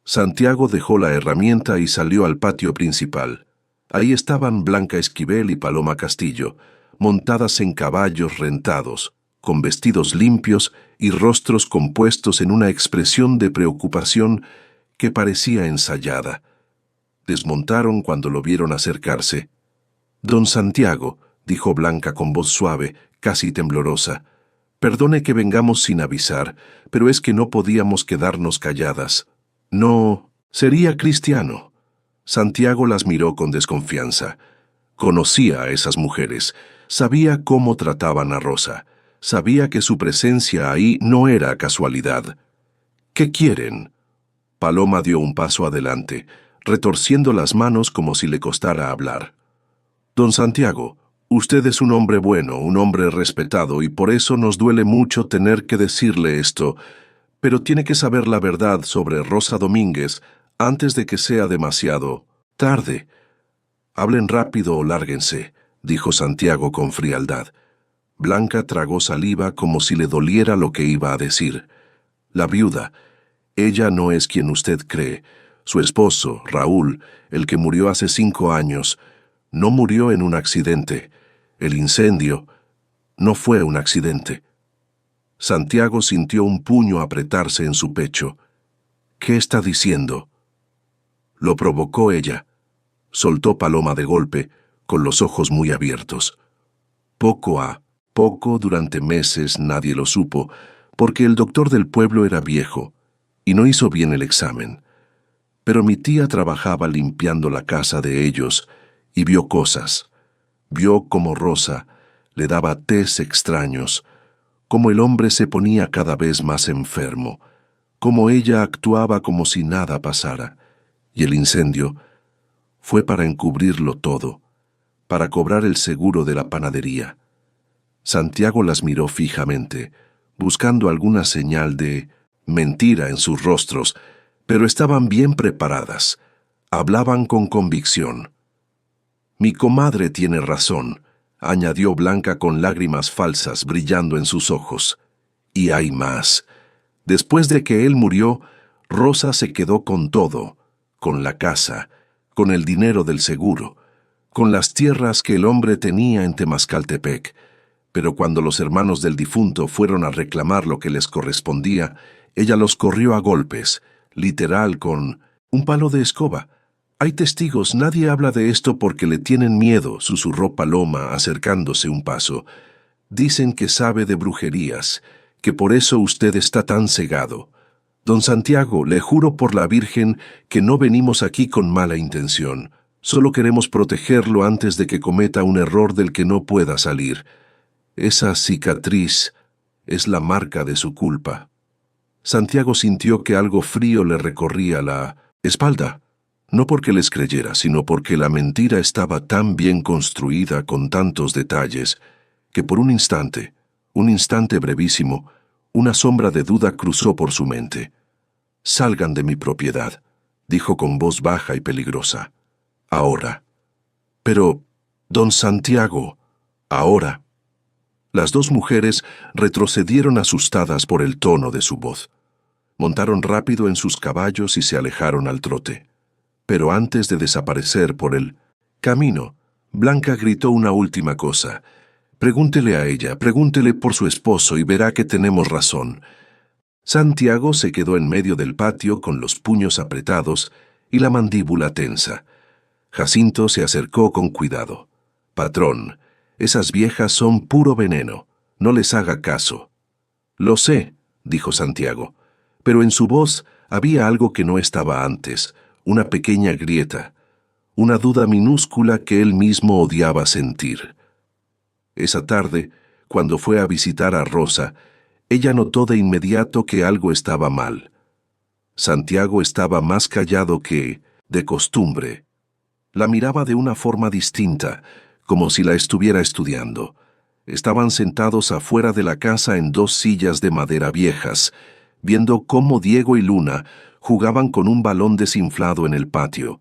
Santiago dejó la herramienta y salió al patio principal. Ahí estaban Blanca Esquivel y Paloma Castillo, montadas en caballos rentados, con vestidos limpios y rostros compuestos en una expresión de preocupación que parecía ensayada. Desmontaron cuando lo vieron acercarse. «Don Santiago», dijo Blanca con voz suave, casi temblorosa, «perdone que vengamos sin avisar, pero es que no podíamos quedarnos calladas. No, sería cristiano». Santiago las miró con desconfianza. Conocía a esas mujeres, sabía cómo trataban a Rosa, sabía que su presencia ahí no era casualidad. «¿Qué quieren?». Paloma dio un paso adelante, retorciendo las manos como si le costara hablar. «Don Santiago, usted es un hombre bueno, un hombre respetado, y por eso nos duele mucho tener que decirle esto, pero tiene que saber la verdad sobre Rosa Domínguez antes de que sea demasiado tarde». «Hablen rápido o lárguense», dijo Santiago con frialdad. Blanca tragó saliva como si le doliera lo que iba a decir. «La viuda, ella no es quien usted cree. Su esposo, Raúl, el que murió hace 5 años, no murió en un accidente. El incendio no fue un accidente». Santiago sintió un puño apretarse en su pecho. «¿Qué está diciendo?». «Lo provocó ella», soltó Paloma de golpe, con los ojos muy abiertos. Poco a poco, durante meses, nadie lo supo, porque el doctor del pueblo era viejo y no hizo bien el examen. Pero mi tía trabajaba limpiando la casa de ellos y vio cosas. Vio cómo Rosa le daba tés extraños, cómo el hombre se ponía cada vez más enfermo, cómo ella actuaba como si nada pasara, y el incendio fue para encubrirlo todo, para cobrar el seguro de la panadería. Santiago las miró fijamente, buscando alguna señal de mentira en sus rostros, pero estaban bien preparadas. Hablaban con convicción. «Mi comadre tiene razón», añadió Blanca con lágrimas falsas brillando en sus ojos. «Y hay más. Después de que él murió, Rosa se quedó con todo, con la casa, con el dinero del seguro, con las tierras que el hombre tenía en Temascaltepec. Pero cuando los hermanos del difunto fueron a reclamar lo que les correspondía, ella los corrió a golpes, literal con un palo de escoba. Hay testigos, nadie habla de esto porque le tienen miedo, susurró Paloma acercándose un paso. Dicen que sabe de brujerías, que por eso usted está tan cegado. Don Santiago, le juro por la Virgen que no venimos aquí con mala intención. Solo queremos protegerlo antes de que cometa un error del que no pueda salir. Esa cicatriz es la marca de su culpa. Santiago sintió que algo frío le recorría la espalda, no porque les creyera, sino porque la mentira estaba tan bien construida con tantos detalles, que por un instante brevísimo, una sombra de duda cruzó por su mente. «Salgan de mi propiedad», dijo con voz baja y peligrosa. «Ahora». «Pero, don Santiago, ahora». Las dos mujeres retrocedieron asustadas por el tono de su voz. Montaron rápido en sus caballos y se alejaron al trote. Pero antes de desaparecer por el camino, Blanca gritó una última cosa. «Pregúntele a ella, pregúntele por su esposo y verá que tenemos razón». Santiago se quedó en medio del patio con los puños apretados y la mandíbula tensa. Jacinto se acercó con cuidado. «Patrón, esas viejas son puro veneno. No les haga caso». «Lo sé», dijo Santiago, pero en su voz había algo que no estaba antes, una pequeña grieta, una duda minúscula que él mismo odiaba sentir. Esa tarde, cuando fue a visitar a Rosa, ella notó de inmediato que algo estaba mal. Santiago estaba más callado que de costumbre. La miraba de una forma distinta, como si la estuviera estudiando. Estaban sentados afuera de la casa en dos sillas de madera viejas, viendo cómo Diego y Luna jugaban con un balón desinflado en el patio.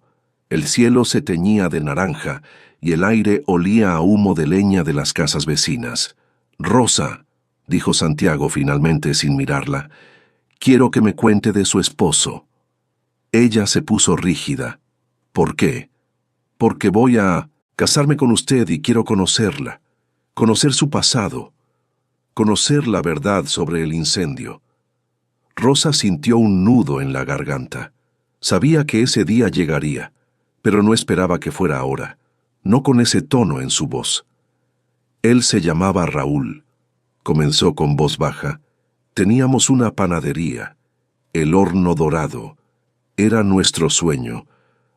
El cielo se teñía de naranja y el aire olía a humo de leña de las casas vecinas. «Rosa», dijo Santiago finalmente sin mirarla, «quiero que me cuente de su esposo». Ella se puso rígida. «¿Por qué?» «Porque voy a casarme con usted y quiero conocerla, conocer su pasado, conocer la verdad sobre el incendio». Rosa sintió un nudo en la garganta. Sabía que ese día llegaría, pero no esperaba que fuera ahora, no con ese tono en su voz. «Él se llamaba Raúl», comenzó con voz baja. «Teníamos una panadería, el Horno Dorado. Era nuestro sueño.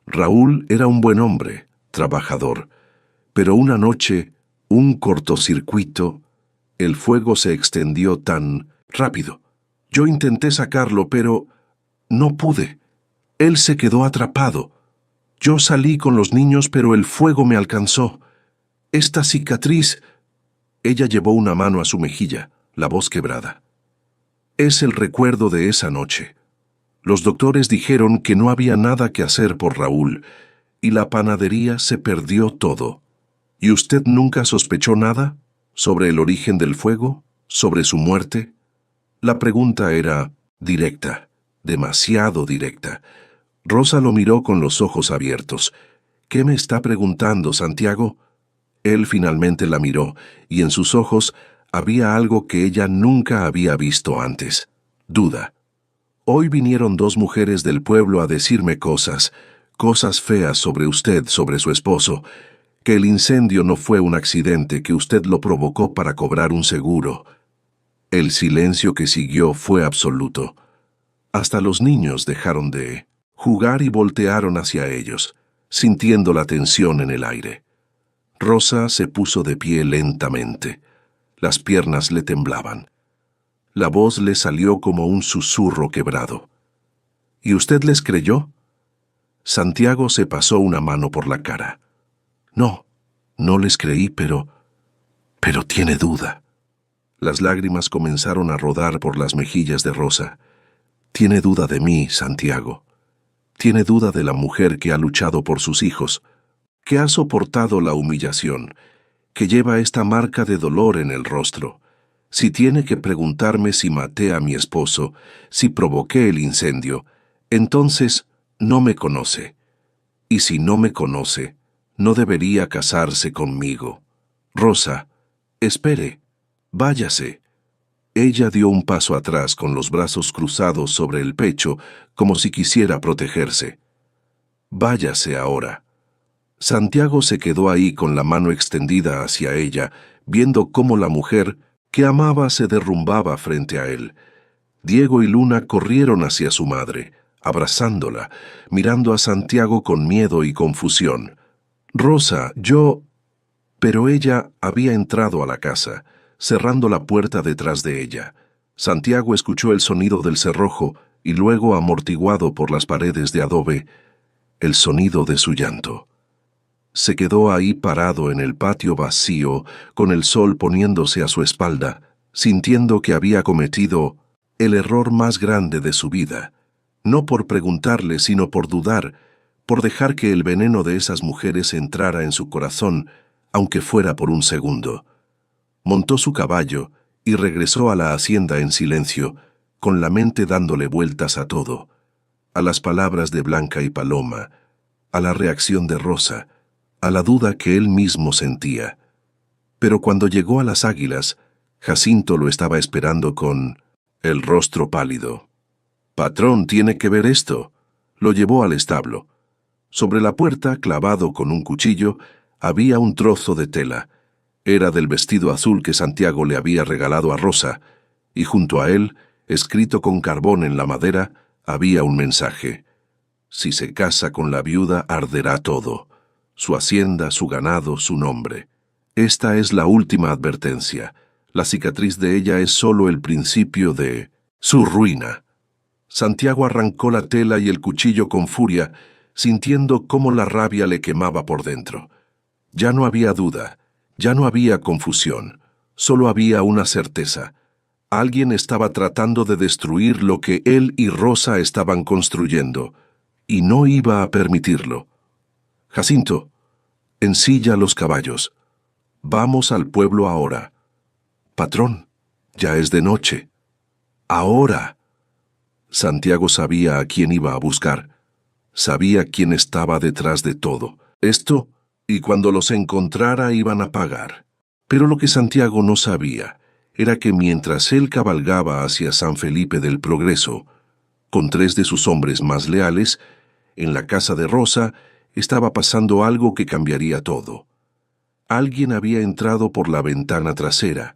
Raúl era un buen hombre, trabajador, pero una noche, un cortocircuito, el fuego se extendió tan rápido. Yo intenté sacarlo, pero no pude. Él se quedó atrapado. Yo salí con los niños, pero el fuego me alcanzó. Esta cicatriz...» Ella llevó una mano a su mejilla, la voz quebrada. «Es el recuerdo de esa noche. Los doctores dijeron que no había nada que hacer por Raúl, y la panadería se perdió todo. ¿Y usted nunca sospechó nada? ¿Sobre el origen del fuego? ¿Sobre su muerte?» La pregunta era directa, demasiado directa. Rosa lo miró con los ojos abiertos. «¿Qué me está preguntando, Santiago?» Él finalmente la miró, y en sus ojos había algo que ella nunca había visto antes: duda. «Hoy vinieron dos mujeres del pueblo a decirme cosas feas sobre usted, sobre su esposo, que el incendio no fue un accidente, que usted lo provocó para cobrar un seguro». El silencio que siguió fue absoluto. Hasta los niños dejaron de jugar y voltearon hacia ellos, sintiendo la tensión en el aire. Rosa se puso de pie lentamente. Las piernas le temblaban. La voz le salió como un susurro quebrado. «¿Y usted les creyó?» Santiago se pasó una mano por la cara. «No, no les creí, pero tiene duda». Las lágrimas comenzaron a rodar por las mejillas de Rosa. «Tiene duda de mí, Santiago. Tiene duda de la mujer que ha luchado por sus hijos, que ha soportado la humillación, que lleva esta marca de dolor en el rostro. Si tiene que preguntarme si maté a mi esposo, si provoqué el incendio, entonces no me conoce. Y si no me conoce, no debería casarse conmigo. Rosa, espere». Váyase. Ella dio un paso atrás con los brazos cruzados sobre el pecho, como si quisiera protegerse. Váyase ahora. Santiago se quedó ahí con la mano extendida hacia ella, viendo cómo la mujer que amaba se derrumbaba frente a él. Diego y Luna corrieron hacia su madre, abrazándola, mirando a Santiago con miedo y confusión. «Rosa, yo...» Pero ella había entrado a la casa, cerrando la puerta detrás de ella. Santiago escuchó el sonido del cerrojo y luego, amortiguado por las paredes de adobe, el sonido de su llanto. Se quedó ahí parado en el patio vacío, con el sol poniéndose a su espalda, sintiendo que había cometido el error más grande de su vida, no por preguntarle, sino por dudar, por dejar que el veneno de esas mujeres entrara en su corazón, aunque fuera por un segundo. Montó su caballo y regresó a la hacienda en silencio, con la mente dándole vueltas a todo, a las palabras de Blanca y Paloma, a la reacción de Rosa, a la duda que él mismo sentía. Pero cuando llegó a las Águilas, Jacinto lo estaba esperando con el rostro pálido. «Patrón, tiene que ver esto». Lo llevó al establo. Sobre la puerta, clavado con un cuchillo, había un trozo de tela. Era del vestido azul que Santiago le había regalado a Rosa, y junto a él, escrito con carbón en la madera, había un mensaje. Si se casa con la viuda, arderá todo. Su hacienda, su ganado, su nombre. Esta es la última advertencia. La cicatriz de ella es solo el principio de su ruina. Santiago arrancó la tela y el cuchillo con furia, sintiendo cómo la rabia le quemaba por dentro. Ya no había duda, ya no había confusión, solo había una certeza. Alguien estaba tratando de destruir lo que él y Rosa estaban construyendo, y no iba a permitirlo. «Jacinto, ensilla los caballos. Vamos al pueblo ahora». «Patrón, ya es de noche». «Ahora». Santiago sabía a quién iba a buscar. Sabía quién estaba detrás de todo esto, y cuando los encontrara iban a pagar. Pero lo que Santiago no sabía era que mientras él cabalgaba hacia San Felipe del Progreso, con 3 de sus hombres más leales, en la casa de Rosa estaba pasando algo que cambiaría todo. Alguien había entrado por la ventana trasera.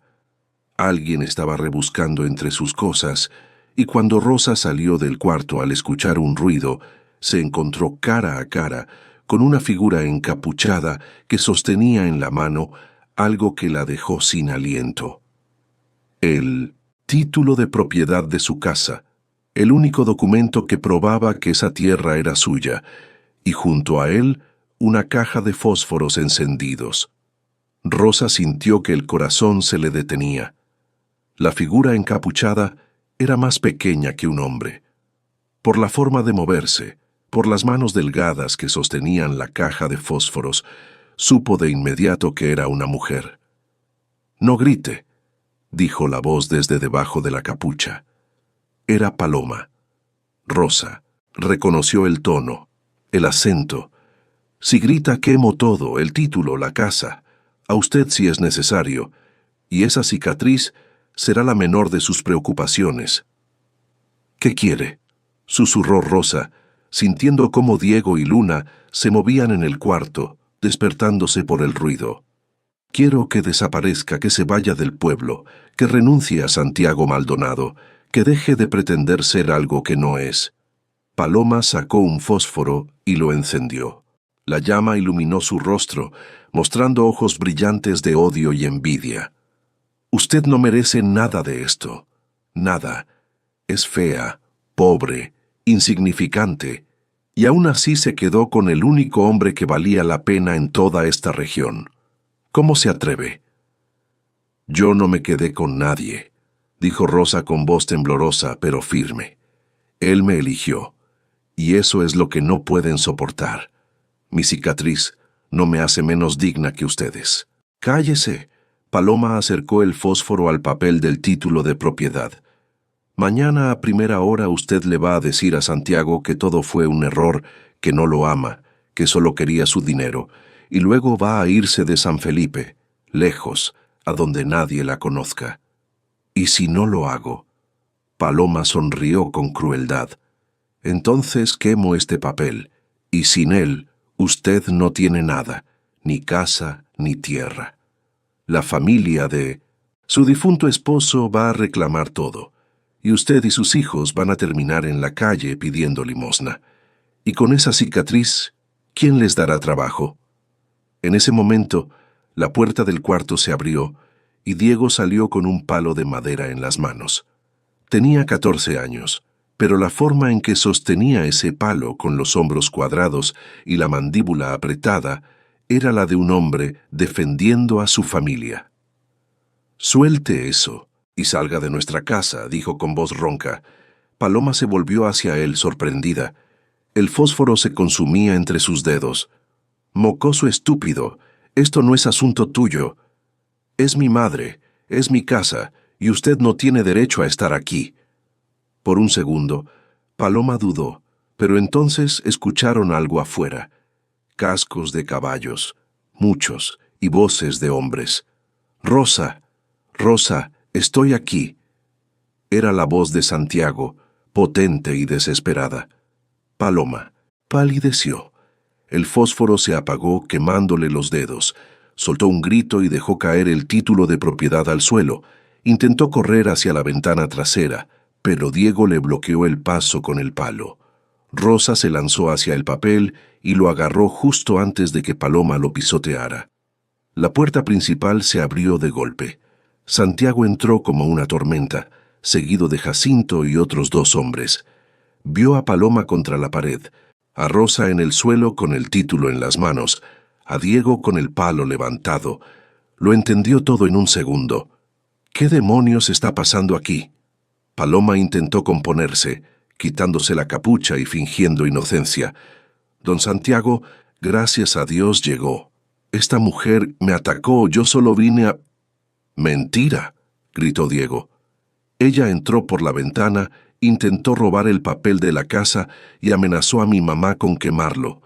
Alguien estaba rebuscando entre sus cosas, y cuando Rosa salió del cuarto al escuchar un ruido, se encontró cara a cara con una figura encapuchada que sostenía en la mano algo que la dejó sin aliento. El título de propiedad de su casa, el único documento que probaba que esa tierra era suya, y junto a él una caja de fósforos encendidos. Rosa sintió que el corazón se le detenía. La figura encapuchada era más pequeña que un hombre. Por la forma de moverse, por las manos delgadas que sostenían la caja de fósforos, supo de inmediato que era una mujer. «No grite», dijo la voz desde debajo de la capucha. Era Paloma. Rosa reconoció el tono, el acento. «Si grita, quemo todo, el título, la casa. A usted si es necesario. Y esa cicatriz será la menor de sus preocupaciones». «¿Qué quiere?», susurró Rosa, sintiendo cómo Diego y Luna se movían en el cuarto, despertándose por el ruido. «Quiero que desaparezca, que se vaya del pueblo, que renuncie a Santiago Maldonado, que deje de pretender ser algo que no es». Paloma sacó un fósforo y lo encendió. La llama iluminó su rostro, mostrando ojos brillantes de odio y envidia. «Usted no merece nada de esto. Nada. Es fea, pobre, insignificante, y aún así se quedó con el único hombre que valía la pena en toda esta región. ¿Cómo se atreve?» «Yo no me quedé con nadie», dijo Rosa con voz temblorosa pero firme. «Él me eligió, y eso es lo que no pueden soportar. Mi cicatriz no me hace menos digna que ustedes». «Cállese». Paloma acercó el fósforo al papel del título de propiedad. «Mañana a primera hora usted le va a decir a Santiago que todo fue un error, que no lo ama, que solo quería su dinero, y luego va a irse de San Felipe, lejos, a donde nadie la conozca. ¿Y si no lo hago? Paloma sonrió con crueldad. Entonces quemo este papel, y sin él usted no tiene nada, ni casa ni tierra. La familia de su difunto esposo va a reclamar todo, y usted y sus hijos van a terminar en la calle pidiendo limosna. Y con esa cicatriz, ¿quién les dará trabajo? En ese momento, la puerta del cuarto se abrió, y Diego salió con un palo de madera en las manos. Tenía 14 años, pero la forma en que sostenía ese palo con los hombros cuadrados y la mandíbula apretada era la de un hombre defendiendo a su familia. «Suelte eso y salga de nuestra casa», dijo con voz ronca. Paloma se volvió hacia él sorprendida. El fósforo se consumía entre sus dedos. «Mocoso estúpido, esto no es asunto tuyo. Es mi madre, es mi casa, y usted no tiene derecho a estar aquí». Por un segundo, Paloma dudó, pero entonces escucharon algo afuera. Cascos de caballos, muchos, y voces de hombres. «Rosa, Rosa, estoy aquí». Era la voz de Santiago, potente y desesperada. Paloma palideció. El fósforo se apagó quemándole los dedos. Soltó un grito y dejó caer el título de propiedad al suelo. Intentó correr hacia la ventana trasera, pero Diego le bloqueó el paso con el palo. Rosa se lanzó hacia el papel y lo agarró justo antes de que Paloma lo pisoteara. La puerta principal se abrió de golpe. Santiago entró como una tormenta, seguido de Jacinto y otros 2 hombres. Vio a Paloma contra la pared, a Rosa en el suelo con el título en las manos, a Diego con el palo levantado. Lo entendió todo en un segundo. ¿Qué demonios está pasando aquí? Paloma intentó componerse, quitándose la capucha y fingiendo inocencia. Don Santiago, gracias a Dios, llegó. Esta mujer me atacó, yo solo vine a... «¡Mentira!», gritó Diego. Ella entró por la ventana, intentó robar el papel de la casa y amenazó a mi mamá con quemarlo.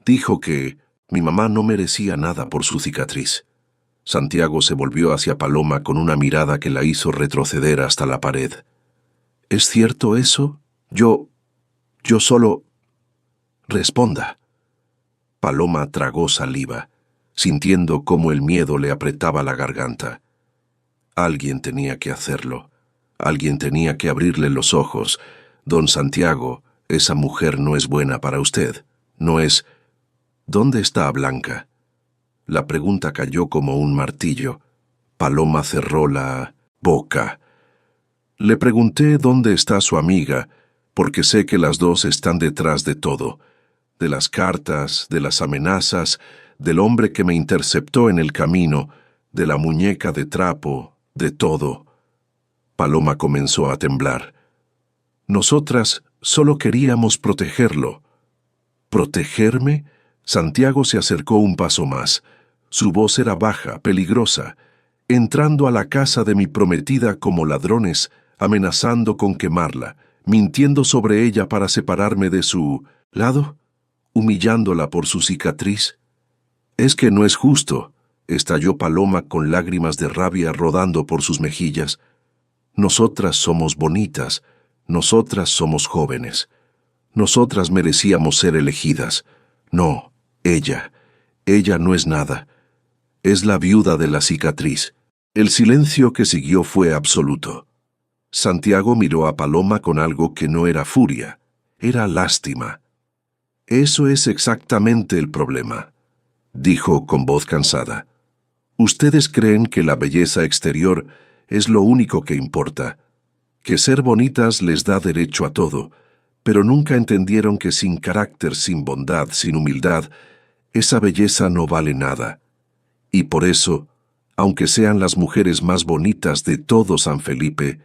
Dijo que mi mamá no merecía nada por su cicatriz. Santiago se volvió hacia Paloma con una mirada que la hizo retroceder hasta la pared. «¿Es cierto eso? Yo solo...». «Responda». Paloma tragó saliva, sintiendo cómo el miedo le apretaba la garganta. Alguien tenía que hacerlo. Alguien tenía que abrirle los ojos. «Don Santiago, esa mujer no es buena para usted. No es... ¿Dónde está Blanca?». La pregunta cayó como un martillo. Paloma cerró la boca. «Le pregunté dónde está su amiga, porque sé que las 2 están detrás de todo. De las cartas, de las amenazas, del hombre que me interceptó en el camino, de la muñeca de trapo, de todo». Paloma comenzó a temblar. «Nosotras solo queríamos protegerlo». «¿Protegerme?». Santiago se acercó un paso más. Su voz era baja, peligrosa. «Entrando a la casa de mi prometida como ladrones, amenazando con quemarla, mintiendo sobre ella para separarme de su lado, humillándola por su cicatriz». «Es que no es justo», estalló Paloma con lágrimas de rabia rodando por sus mejillas. «Nosotras somos bonitas, nosotras somos jóvenes. Nosotras merecíamos ser elegidas. No, ella no es nada. Es la viuda de la cicatriz». El silencio que siguió fue absoluto. Santiago miró a Paloma con algo que no era furia, era lástima. «Eso es exactamente el problema», dijo con voz cansada. «Ustedes creen que la belleza exterior es lo único que importa, que ser bonitas les da derecho a todo, pero nunca entendieron que sin carácter, sin bondad, sin humildad, esa belleza no vale nada. Y por eso, aunque sean las mujeres más bonitas de todo San Felipe,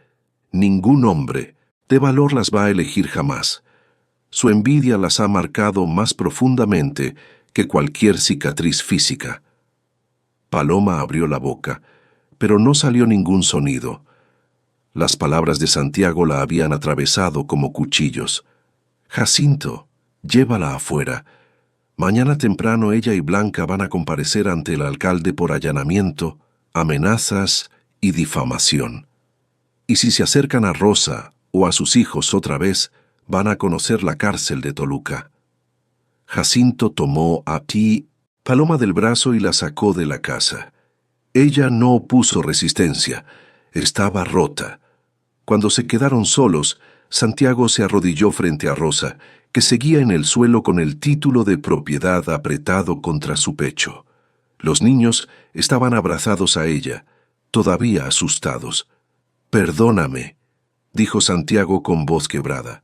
ningún hombre de valor las va a elegir jamás. Su envidia las ha marcado más profundamente que cualquier cicatriz física». Paloma abrió la boca, pero no salió ningún sonido. Las palabras de Santiago la habían atravesado como cuchillos. «Jacinto, llévala afuera. Mañana temprano ella y Blanca van a comparecer ante el alcalde por allanamiento, amenazas y difamación. Y si se acercan a Rosa o a sus hijos otra vez, van a conocer la cárcel de Toluca. Jacinto tomó a Paloma del brazo y la sacó de la casa. Ella no opuso resistencia, estaba rota. Cuando se quedaron solos, Santiago se arrodilló frente a Rosa, que seguía en el suelo con el título de propiedad apretado contra su pecho. Los niños estaban abrazados a ella, todavía asustados. «Perdóname», dijo Santiago con voz quebrada.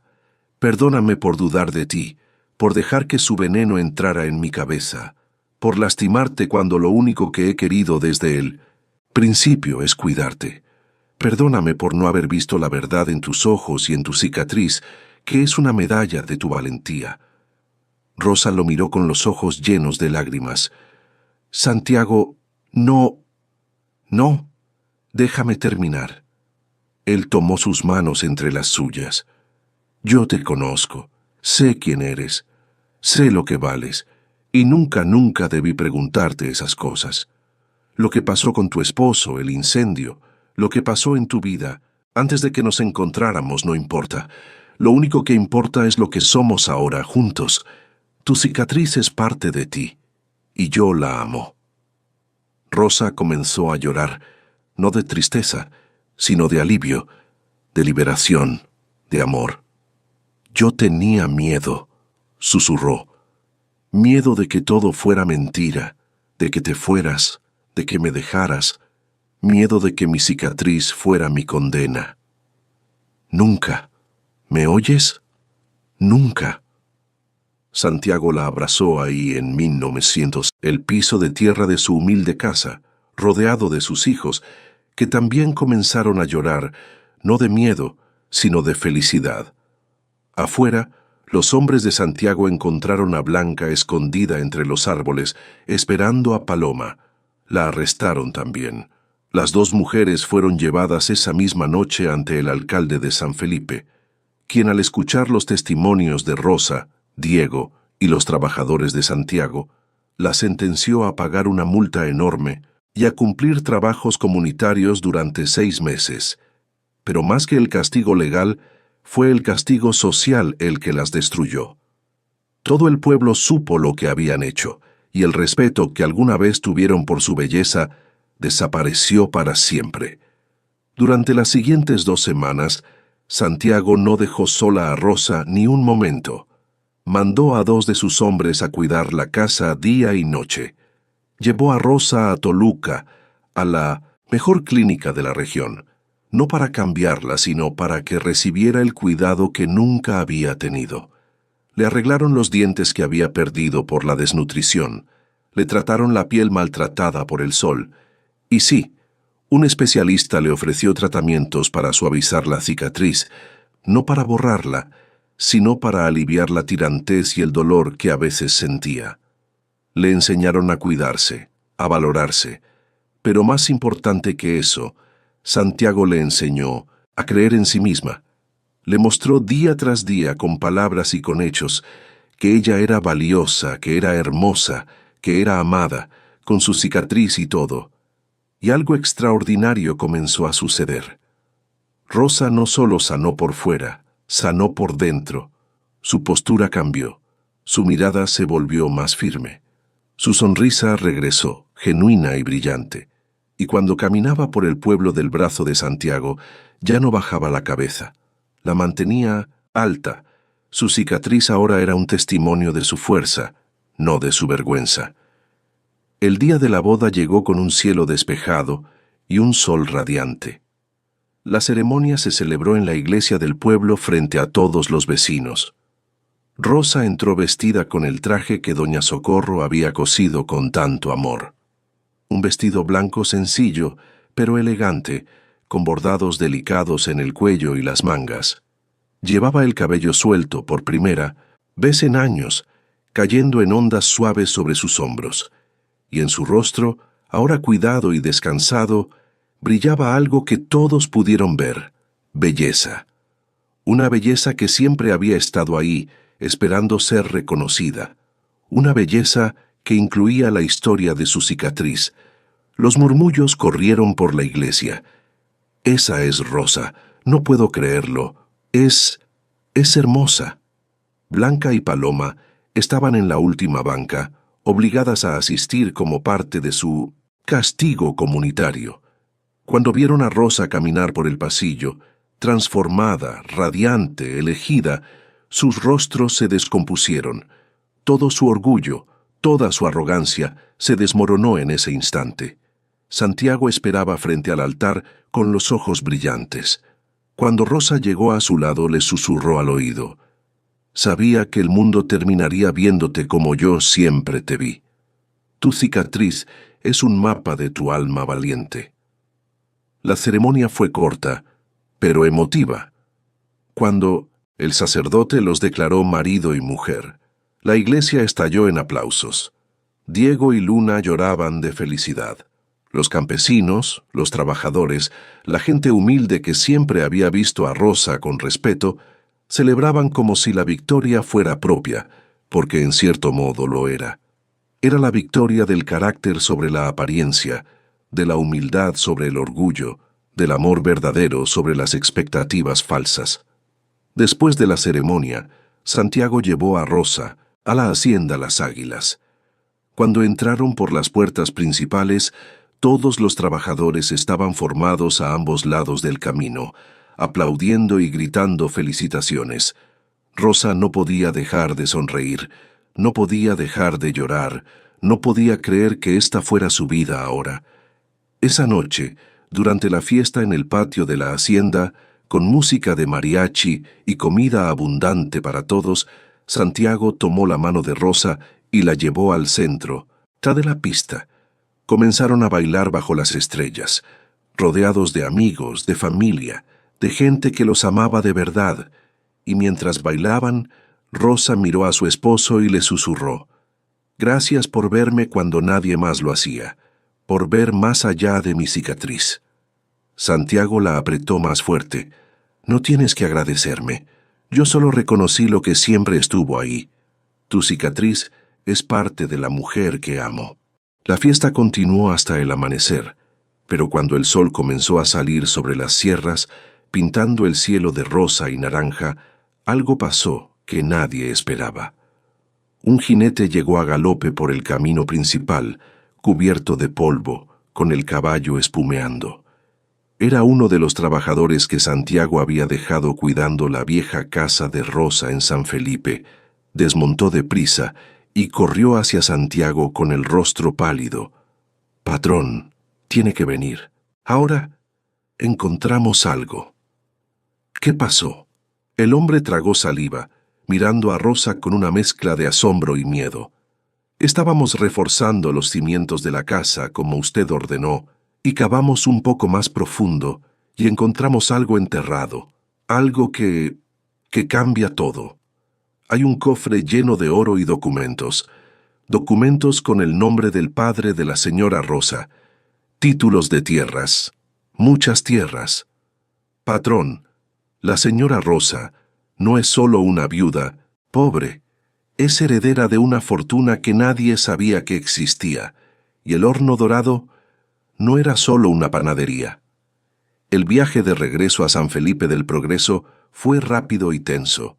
«Perdóname por dudar de ti, por dejar que su veneno entrara en mi cabeza, por lastimarte cuando lo único que he querido desde el principio es cuidarte. Perdóname por no haber visto la verdad en tus ojos y en tu cicatriz, que es una medalla de tu valentía». Rosa lo miró con los ojos llenos de lágrimas. «Santiago, no, déjame terminar». Él tomó sus manos entre las suyas. «Yo te conozco, sé quién eres, sé lo que vales, y nunca debí preguntarte esas cosas. Lo que pasó con tu esposo, el incendio, lo que pasó en tu vida, antes de que nos encontráramos, no importa. Lo único que importa es lo que somos ahora, juntos. Tu cicatriz es parte de ti, y yo la amo». Rosa comenzó a llorar, no de tristeza, sino de alivio, de liberación, de amor. «Yo tenía miedo», susurró. «Miedo de que todo fuera mentira, de que te fueras, de que me dejaras. Miedo de que mi cicatriz fuera mi condena. Nunca. ¿Me oyes? Nunca». Santiago la abrazó ahí en 1900, el piso de tierra de su humilde casa, rodeado de sus hijos, que también comenzaron a llorar, no de miedo, sino de felicidad. Afuera, los hombres de Santiago encontraron a Blanca escondida entre los árboles, esperando a Paloma. La arrestaron también. Las dos mujeres fueron llevadas esa misma noche ante el alcalde de San Felipe, quien al escuchar los testimonios de Rosa, Diego y los trabajadores de Santiago, la sentenció a pagar una multa enorme y a cumplir trabajos comunitarios durante 6 meses. Pero más que el castigo legal, fue el castigo social el que las destruyó. Todo el pueblo supo lo que habían hecho, y el respeto que alguna vez tuvieron por su belleza desapareció para siempre. Durante las siguientes 2 semanas, Santiago no dejó sola a Rosa ni un momento. Mandó a 2 de sus hombres a cuidar la casa día y noche. Llevó a Rosa a Toluca, a la mejor clínica de la región, no para cambiarla, sino para que recibiera el cuidado que nunca había tenido. Le arreglaron los dientes que había perdido por la desnutrición, le trataron la piel maltratada por el sol, y sí, un especialista le ofreció tratamientos para suavizar la cicatriz, no para borrarla, sino para aliviar la tirantez y el dolor que a veces sentía. Le enseñaron a cuidarse, a valorarse, pero más importante que eso, Santiago le enseñó a creer en sí misma. Le mostró día tras día con palabras y con hechos que ella era valiosa, que era hermosa, que era amada, con su cicatriz y todo. Y algo extraordinario comenzó a suceder. Rosa no solo sanó por fuera, sanó por dentro. Su postura cambió, su mirada se volvió más firme. Su sonrisa regresó, genuina y brillante, y cuando caminaba por el pueblo del brazo de Santiago, ya no bajaba la cabeza. La mantenía alta. Su cicatriz ahora era un testimonio de su fuerza, no de su vergüenza. El día de la boda llegó con un cielo despejado y un sol radiante. La ceremonia se celebró en la iglesia del pueblo frente a todos los vecinos. Rosa entró vestida con el traje que doña Socorro había cosido con tanto amor. Un vestido blanco sencillo, pero elegante, con bordados delicados en el cuello y las mangas. Llevaba el cabello suelto por primera vez en años, cayendo en ondas suaves sobre sus hombros, y en su rostro, ahora cuidado y descansado, brillaba algo que todos pudieron ver: belleza. Una belleza que siempre había estado ahí, esperando ser reconocida. Una belleza que incluía la historia de su cicatriz, Los murmullos corrieron por la iglesia. «Esa es Rosa, no puedo creerlo. Es hermosa». Blanca y Paloma estaban en la última banca, obligadas a asistir como parte de su castigo comunitario. Cuando vieron a Rosa caminar por el pasillo, transformada, radiante, elegida, sus rostros se descompusieron. Todo su orgullo, toda su arrogancia se desmoronó en ese instante. Santiago esperaba frente al altar con los ojos brillantes. Cuando Rosa llegó a su lado, le susurró al oído: «Sabía que el mundo terminaría viéndote como yo siempre te vi. Tu cicatriz es un mapa de tu alma valiente». La ceremonia fue corta, pero emotiva. Cuando el sacerdote los declaró marido y mujer, la iglesia estalló en aplausos. Diego y Luna lloraban de felicidad. Los campesinos, los trabajadores, la gente humilde que siempre había visto a Rosa con respeto, celebraban como si la victoria fuera propia, porque en cierto modo lo era. Era la victoria del carácter sobre la apariencia, de la humildad sobre el orgullo, del amor verdadero sobre las expectativas falsas. Después de la ceremonia, Santiago llevó a Rosa a la hacienda Las Águilas. Cuando entraron por las puertas principales, todos los trabajadores estaban formados a ambos lados del camino, aplaudiendo y gritando felicitaciones. Rosa no podía dejar de sonreír, no podía dejar de llorar, no podía creer que esta fuera su vida ahora. Esa noche, durante la fiesta en el patio de la hacienda, con música de mariachi y comida abundante para todos, Santiago tomó la mano de Rosa y la llevó al centro, tras de la pista. Comenzaron a bailar bajo las estrellas, rodeados de amigos, de familia, de gente que los amaba de verdad, y mientras bailaban, Rosa miró a su esposo y le susurró: «Gracias por verme cuando nadie más lo hacía, por ver más allá de mi cicatriz». Santiago la apretó más fuerte. «No tienes que agradecerme. Yo solo reconocí lo que siempre estuvo ahí. Tu cicatriz es parte de la mujer que amo». La fiesta continuó hasta el amanecer, pero cuando el sol comenzó a salir sobre las sierras, pintando el cielo de rosa y naranja, algo pasó que nadie esperaba. Un jinete llegó a galope por el camino principal, cubierto de polvo, con el caballo espumeando. Era uno de los trabajadores que Santiago había dejado cuidando la vieja casa de Rosa en San Felipe. Desmontó deprisa y corrió hacia Santiago con el rostro pálido. «Patrón, tiene que venir. Ahora encontramos algo». «¿Qué pasó?». El hombre tragó saliva, mirando a Rosa con una mezcla de asombro y miedo. «Estábamos reforzando los cimientos de la casa, como usted ordenó, y cavamos un poco más profundo, y encontramos algo enterrado, algo que cambia todo. Hay un cofre lleno de oro y documentos con el nombre del padre de la señora Rosa, títulos de tierras, muchas tierras. Patrón, la señora Rosa no es solo una viuda pobre, es heredera de una fortuna que nadie sabía que existía, y el horno dorado no era solo una panadería». El viaje de regreso a San Felipe del Progreso fue rápido y tenso.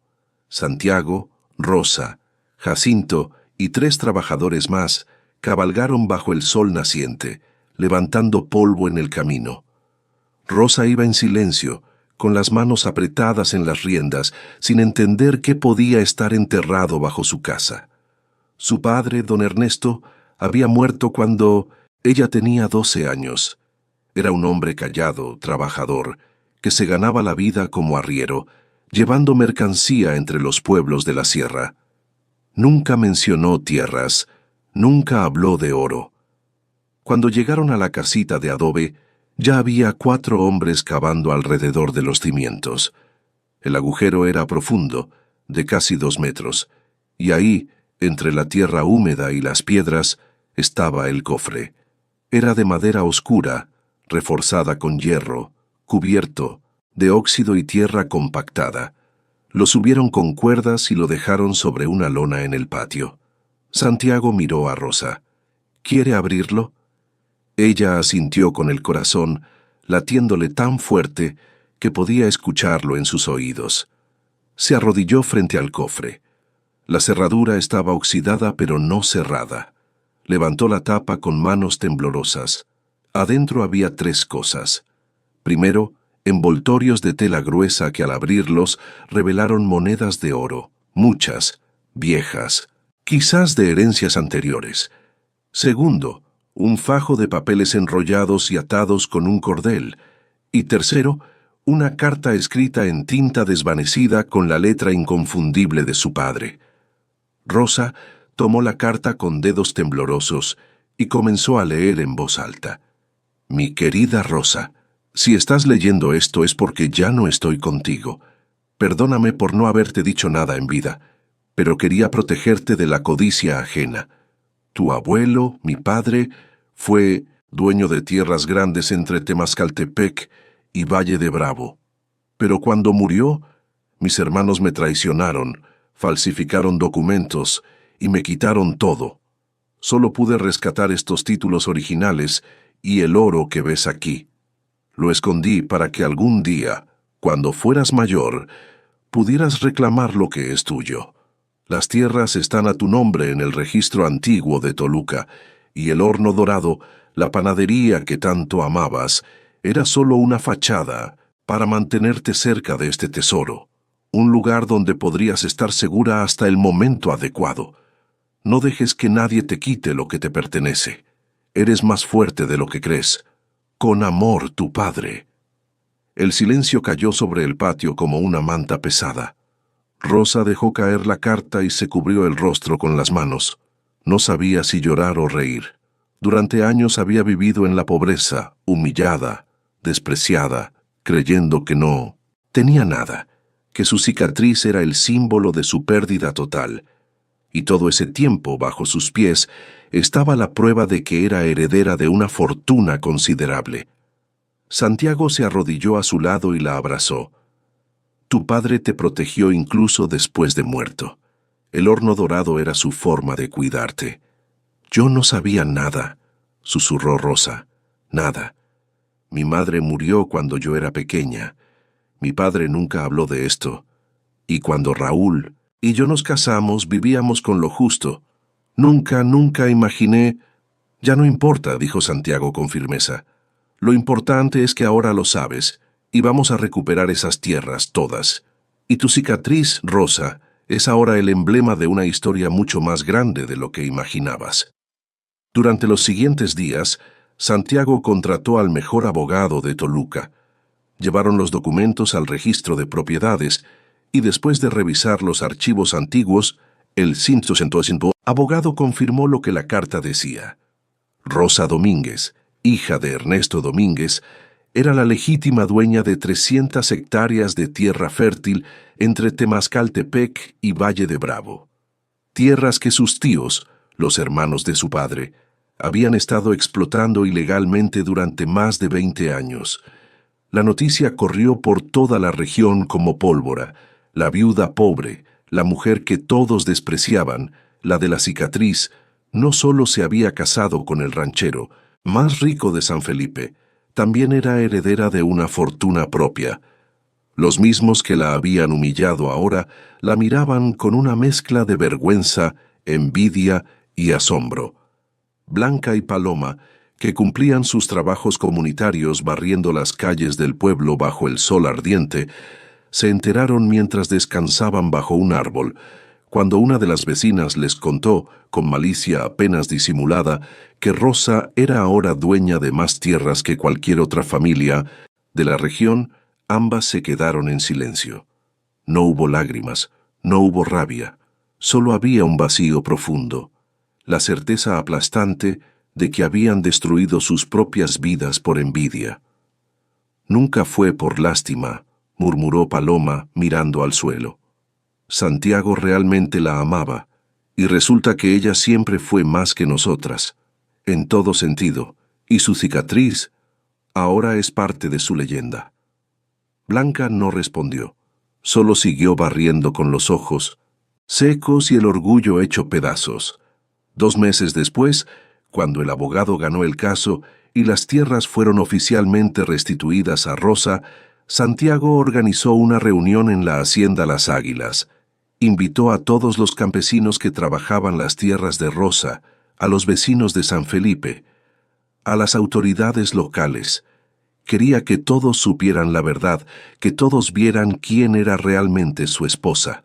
Santiago, Rosa, Jacinto y 3 trabajadores más cabalgaron bajo el sol naciente, levantando polvo en el camino. Rosa iba en silencio, con las manos apretadas en las riendas, sin entender qué podía estar enterrado bajo su casa. Su padre, don Ernesto, había muerto cuando ella tenía 12 años. Era un hombre callado, trabajador, que se ganaba la vida como arriero, llevando mercancía entre los pueblos de la sierra. Nunca mencionó tierras, nunca habló de oro. Cuando llegaron a la casita de adobe, ya había 4 hombres cavando alrededor de los cimientos. El agujero era profundo, de casi 2 metros, y ahí, entre la tierra húmeda y las piedras, estaba el cofre. Era de madera oscura, reforzada con hierro, cubierto de óxido y tierra compactada. Lo subieron con cuerdas y lo dejaron sobre una lona en el patio. Santiago miró a Rosa. «¿Quiere abrirlo?». Ella asintió con el corazón, latiéndole tan fuerte que podía escucharlo en sus oídos. Se arrodilló frente al cofre. La cerradura estaba oxidada pero no cerrada. Levantó la tapa con manos temblorosas. Adentro había 3 cosas. Primero, envoltorios de tela gruesa que al abrirlos revelaron monedas de oro, muchas, viejas, quizás de herencias anteriores. Segundo, un fajo de papeles enrollados y atados con un cordel. Y tercero, una carta escrita en tinta desvanecida con la letra inconfundible de su padre. Rosa tomó la carta con dedos temblorosos y comenzó a leer en voz alta. Mi querida Rosa, si estás leyendo esto es porque ya no estoy contigo. Perdóname por no haberte dicho nada en vida, pero quería protegerte de la codicia ajena. Tu abuelo, mi padre, fue dueño de tierras grandes entre Temascaltepec y Valle de Bravo. Pero cuando murió, mis hermanos me traicionaron, falsificaron documentos y me quitaron todo. Solo pude rescatar estos títulos originales y el oro que ves aquí. Lo escondí para que algún día, cuando fueras mayor, pudieras reclamar lo que es tuyo. Las tierras están a tu nombre en el registro antiguo de Toluca, y el horno dorado, la panadería que tanto amabas, era solo una fachada para mantenerte cerca de este tesoro, un lugar donde podrías estar segura hasta el momento adecuado. No dejes que nadie te quite lo que te pertenece. Eres más fuerte de lo que crees. Con amor, tu padre. El silencio cayó sobre el patio como una manta pesada. Rosa dejó caer la carta y se cubrió el rostro con las manos. No sabía si llorar o reír. Durante años había vivido en la pobreza, humillada, despreciada, creyendo que no tenía nada, que su cicatriz era el símbolo de su pérdida total. Y todo ese tiempo, bajo sus pies, estaba la prueba de que era heredera de una fortuna considerable. Santiago se arrodilló a su lado y la abrazó. Tu padre te protegió incluso después de muerto. El horno dorado era su forma de cuidarte. Yo no sabía nada, susurró Rosa. Nada. Mi madre murió cuando yo era pequeña. Mi padre nunca habló de esto. Y cuando Raúl y yo nos casamos, vivíamos con lo justo. Nunca imaginé... Ya no importa, dijo Santiago con firmeza. Lo importante es que ahora lo sabes, y vamos a recuperar esas tierras todas. Y tu cicatriz, Rosa, es ahora el emblema de una historia mucho más grande de lo que imaginabas. Durante los siguientes días, Santiago contrató al mejor abogado de Toluca. Llevaron los documentos al registro de propiedades, y después de revisar los archivos antiguos, el abogado confirmó lo que la carta decía. Rosa Domínguez, hija de Ernesto Domínguez, era la legítima dueña de 300 hectáreas de tierra fértil entre Temascaltepec y Valle de Bravo. Tierras que sus tíos, los hermanos de su padre, habían estado explotando ilegalmente durante más de 20 años. La noticia corrió por toda la región como pólvora. La viuda pobre, la mujer que todos despreciaban, la de la cicatriz, no solo se había casado con el ranchero, más rico de San Felipe, también era heredera de una fortuna propia. Los mismos que la habían humillado ahora la miraban con una mezcla de vergüenza, envidia y asombro. Blanca y Paloma, que cumplían sus trabajos comunitarios barriendo las calles del pueblo bajo el sol ardiente, se enteraron mientras descansaban bajo un árbol, cuando una de las vecinas les contó, con malicia apenas disimulada, que Rosa era ahora dueña de más tierras que cualquier otra familia de la región. Ambas se quedaron en silencio. No hubo lágrimas, no hubo rabia, solo había un vacío profundo, la certeza aplastante de que habían destruido sus propias vidas por envidia. Nunca fue por lástima, murmuró Paloma mirando al suelo. Santiago realmente la amaba, y resulta que ella siempre fue más que nosotras, en todo sentido, y su cicatriz ahora es parte de su leyenda. Blanca no respondió, solo siguió barriendo con los ojos, secos y el orgullo hecho pedazos. 2 meses después, cuando el abogado ganó el caso y las tierras fueron oficialmente restituidas a Rosa, Santiago organizó una reunión en la hacienda Las Águilas. Invitó a todos los campesinos que trabajaban las tierras de Rosa, a los vecinos de San Felipe, a las autoridades locales. Quería que todos supieran la verdad, que todos vieran quién era realmente su esposa.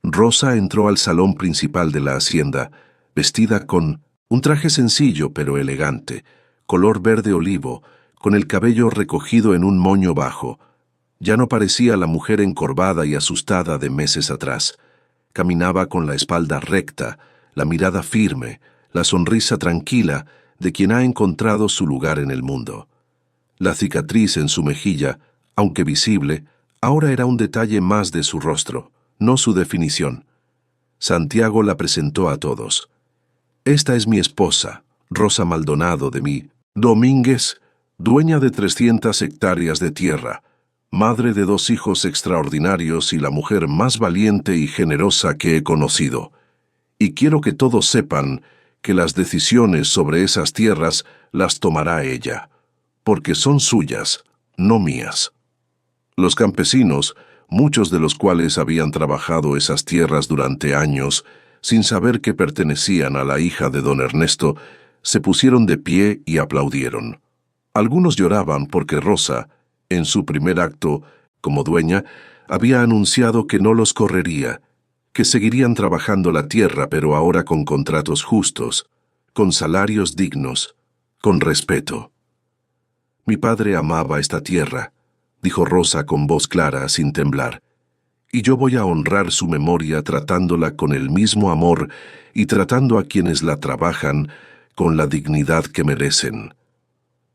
Rosa entró al salón principal de la hacienda, vestida con un traje sencillo pero elegante, color verde olivo, con el cabello recogido en un moño bajo. Ya no parecía la mujer encorvada y asustada de meses atrás. Caminaba con la espalda recta, la mirada firme, la sonrisa tranquila de quien ha encontrado su lugar en el mundo. La cicatriz en su mejilla, aunque visible, ahora era un detalle más de su rostro, no su definición. Santiago la presentó a todos. Esta es mi esposa, Rosa Maldonado de mí, Domínguez, dueña de 300 hectáreas de tierra, madre de 2 hijos extraordinarios y la mujer más valiente y generosa que he conocido. Y quiero que todos sepan que las decisiones sobre esas tierras las tomará ella, porque son suyas, no mías. Los campesinos, muchos de los cuales habían trabajado esas tierras durante años, sin saber que pertenecían a la hija de don Ernesto, se pusieron de pie y aplaudieron. Algunos lloraban porque Rosa, en su primer acto como dueña, había anunciado que no los correría, que seguirían trabajando la tierra pero ahora con contratos justos, con salarios dignos, con respeto. Mi padre amaba esta tierra, dijo Rosa con voz clara, sin temblar, y yo voy a honrar su memoria tratándola con el mismo amor y tratando a quienes la trabajan con la dignidad que merecen.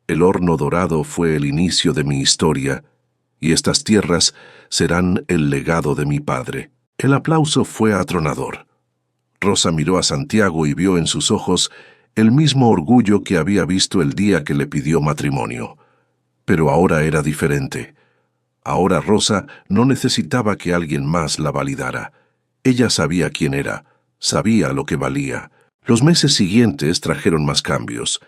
El horno dorado fue el inicio de mi historia, y estas tierras serán el legado de mi padre. El aplauso fue atronador. Rosa miró a Santiago y vio en sus ojos el mismo orgullo que había visto el día que le pidió matrimonio. Pero ahora era diferente. Ahora Rosa no necesitaba que alguien más la validara. Ella sabía quién era, sabía lo que valía. Los meses siguientes trajeron más cambios.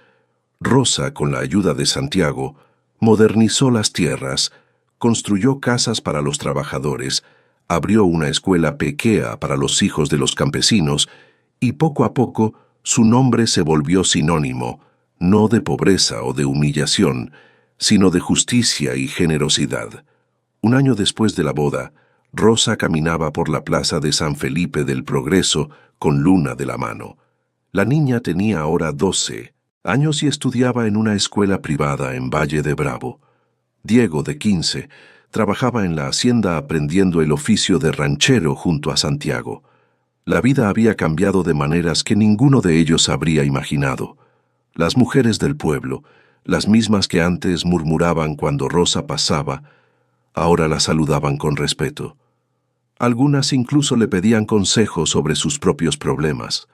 Rosa, con la ayuda de Santiago, modernizó las tierras, construyó casas para los trabajadores, abrió una escuela pequeña para los hijos de los campesinos, y poco a poco su nombre se volvió sinónimo, no de pobreza o de humillación, sino de justicia y generosidad. Un año después de la boda, Rosa caminaba por la plaza de San Felipe del Progreso con Luna de la mano. La niña tenía ahora 12 años y estudiaba en una escuela privada en Valle de Bravo. Diego, de 15, trabajaba en la hacienda aprendiendo el oficio de ranchero junto a Santiago. La vida había cambiado de maneras que ninguno de ellos habría imaginado. Las mujeres del pueblo, las mismas que antes murmuraban cuando Rosa pasaba, ahora la saludaban con respeto. Algunas incluso le pedían consejos sobre sus propios problemas.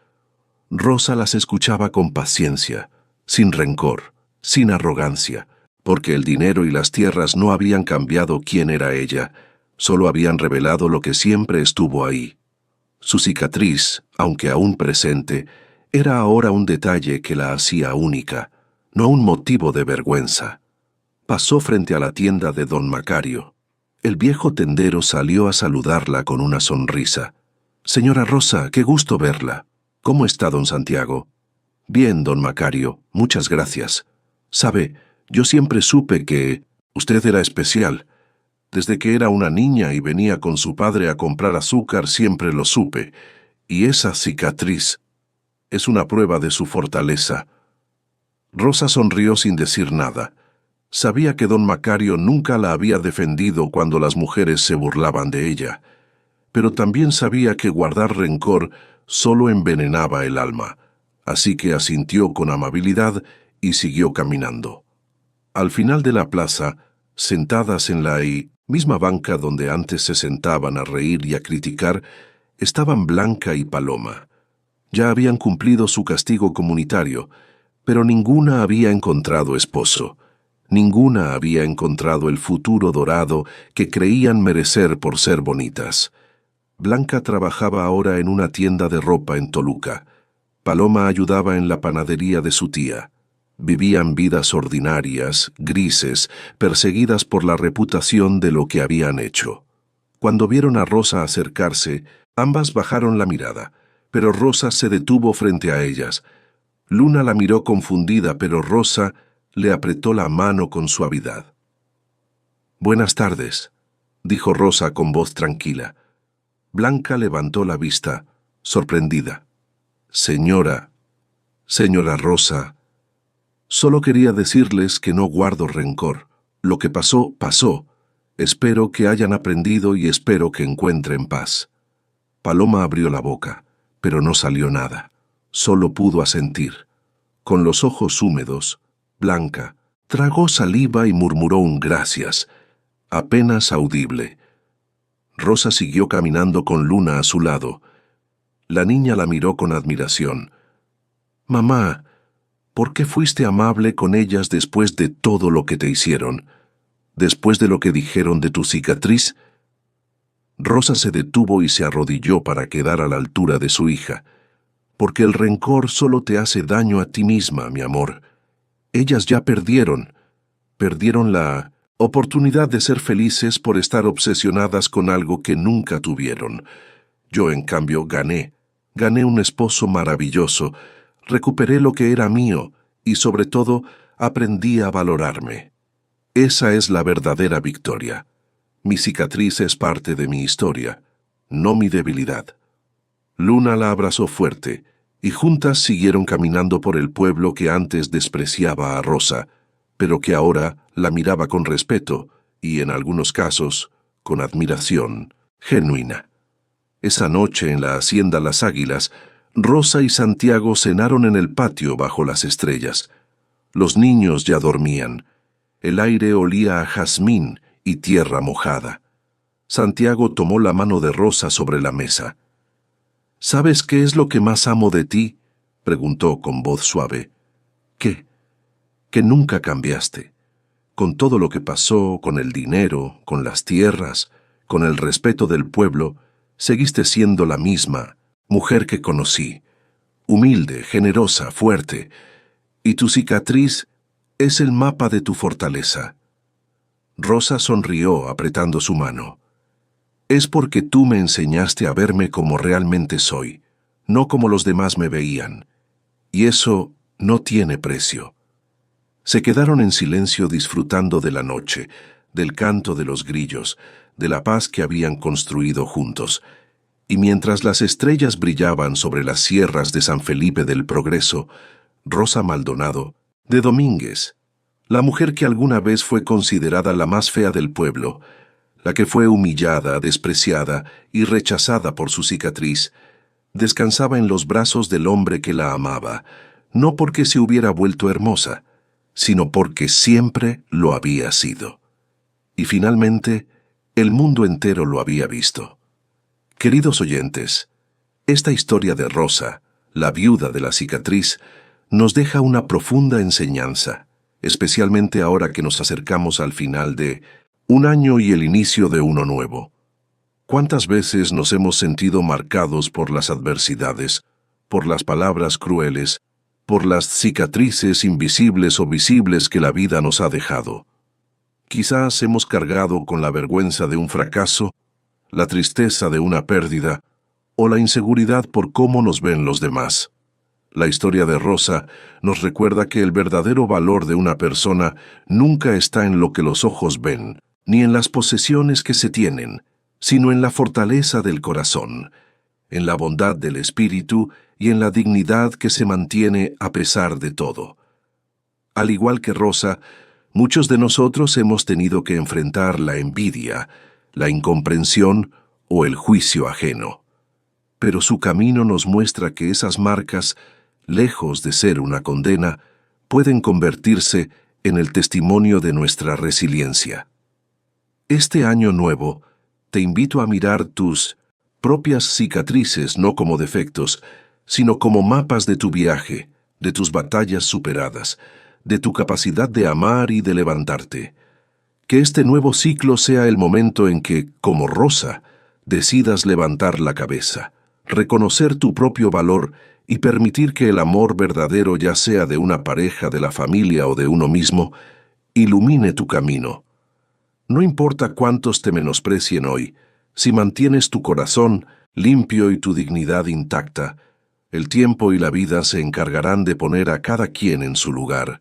Rosa las escuchaba con paciencia, sin rencor, sin arrogancia, porque el dinero y las tierras no habían cambiado quién era ella, solo habían revelado lo que siempre estuvo ahí. Su cicatriz, aunque aún presente, era ahora un detalle que la hacía única, no un motivo de vergüenza. Pasó frente a la tienda de don Macario. El viejo tendero salió a saludarla con una sonrisa. «Señora Rosa, qué gusto verla. ¿Cómo está don Santiago?» «Bien, don Macario, muchas gracias. Sabe, yo siempre supe que usted era especial. Desde que era una niña y venía con su padre a comprar azúcar siempre lo supe. Y esa cicatriz es una prueba de su fortaleza». Rosa sonrió sin decir nada. Sabía que don Macario nunca la había defendido cuando las mujeres se burlaban de ella, pero también sabía que guardar rencor solo envenenaba el alma, así que asintió con amabilidad y siguió caminando. Al final de la plaza, sentadas en la misma banca donde antes se sentaban a reír y a criticar, estaban Blanca y Paloma. Ya habían cumplido su castigo comunitario, pero ninguna había encontrado esposo. Ninguna había encontrado el futuro dorado que creían merecer por ser bonitas. Blanca trabajaba ahora en una tienda de ropa en Toluca. Paloma ayudaba en la panadería de su tía. Vivían vidas ordinarias, grises, perseguidas por la reputación de lo que habían hecho. Cuando vieron a Rosa acercarse, ambas bajaron la mirada, pero Rosa se detuvo frente a ellas. Luna la miró confundida, pero Rosa le apretó la mano con suavidad. «Buenas tardes», dijo Rosa con voz tranquila. Blanca levantó la vista, sorprendida. «Señora Rosa, solo quería decirles que no guardo rencor. Lo que pasó, pasó. Espero que hayan aprendido y espero que encuentren paz». Paloma abrió la boca, pero no salió nada. Solo pudo asentir. Con los ojos húmedos, Blanca tragó saliva y murmuró un gracias, apenas audible. Rosa siguió caminando con Luna a su lado. La niña la miró con admiración. «Mamá, ¿por qué fuiste amable con ellas después de todo lo que te hicieron? ¿Después de lo que dijeron de tu cicatriz?» Rosa se detuvo y se arrodilló para quedar a la altura de su hija. «Porque el rencor solo te hace daño a ti misma, mi amor. Ellas ya perdieron la oportunidad de ser felices por estar obsesionadas con algo que nunca tuvieron. Yo, en cambio, gané un esposo maravilloso, recuperé lo que era mío y, sobre todo, aprendí a valorarme. Esa es la verdadera victoria. Mi cicatriz es parte de mi historia, no mi debilidad». Luna la abrazó fuerte, y juntas siguieron caminando por el pueblo que antes despreciaba a Rosa, pero que ahora la miraba con respeto y, en algunos casos, con admiración genuina. Esa noche en la hacienda Las Águilas, Rosa y Santiago cenaron en el patio bajo las estrellas. Los niños ya dormían. El aire olía a jazmín y tierra mojada. Santiago tomó la mano de Rosa sobre la mesa. «¿Sabes qué es lo que más amo de ti?», preguntó con voz suave. «¿Qué?». «Que nunca cambiaste. Con todo lo que pasó, con el dinero, con las tierras, con el respeto del pueblo, seguiste siendo la misma mujer que conocí, humilde, generosa, fuerte, y tu cicatriz es el mapa de tu fortaleza». Rosa sonrió apretando su mano. «Es porque tú me enseñaste a verme como realmente soy, no como los demás me veían, y eso no tiene precio». Se quedaron en silencio disfrutando de la noche, del canto de los grillos, de la paz que habían construido juntos, y mientras las estrellas brillaban sobre las sierras de San Felipe del Progreso, Rosa Maldonado, de Domínguez, la mujer que alguna vez fue considerada la más fea del pueblo, la que fue humillada, despreciada y rechazada por su cicatriz, descansaba en los brazos del hombre que la amaba, no porque se hubiera vuelto hermosa, sino porque siempre lo había sido. Y finalmente, el mundo entero lo había visto. Queridos oyentes, esta historia de Rosa, la viuda de la cicatriz, nos deja una profunda enseñanza, especialmente ahora que nos acercamos al final de un año y el inicio de uno nuevo. ¿Cuántas veces nos hemos sentido marcados por las adversidades, por las palabras crueles, por las cicatrices invisibles o visibles que la vida nos ha dejado? Quizás hemos cargado con la vergüenza de un fracaso, la tristeza de una pérdida o la inseguridad por cómo nos ven los demás. La historia de Rosa nos recuerda que el verdadero valor de una persona nunca está en lo que los ojos ven, ni en las posesiones que se tienen, sino en la fortaleza del corazón, en la bondad del espíritu y en la dignidad que se mantiene a pesar de todo. Al igual que Rosa, muchos de nosotros hemos tenido que enfrentar la envidia, la incomprensión o el juicio ajeno. Pero su camino nos muestra que esas marcas, lejos de ser una condena, pueden convertirse en el testimonio de nuestra resiliencia. Este año nuevo, te invito a mirar tus propias cicatrices no como defectos, sino como mapas de tu viaje, de tus batallas superadas, de tu capacidad de amar y de levantarte. Que este nuevo ciclo sea el momento en que, como Rosa, decidas levantar la cabeza, reconocer tu propio valor y permitir que el amor verdadero, ya sea de una pareja, de la familia o de uno mismo, ilumine tu camino. No importa cuántos te menosprecien hoy, si mantienes tu corazón limpio y tu dignidad intacta, el tiempo y la vida se encargarán de poner a cada quien en su lugar.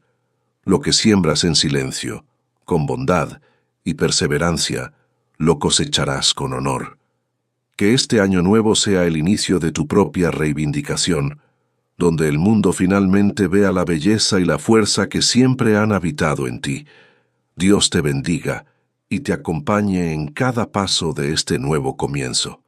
Lo que siembras en silencio, con bondad y perseverancia, lo cosecharás con honor. Que este año nuevo sea el inicio de tu propia reivindicación, donde el mundo finalmente vea la belleza y la fuerza que siempre han habitado en ti. Dios te bendiga y te acompañe en cada paso de este nuevo comienzo.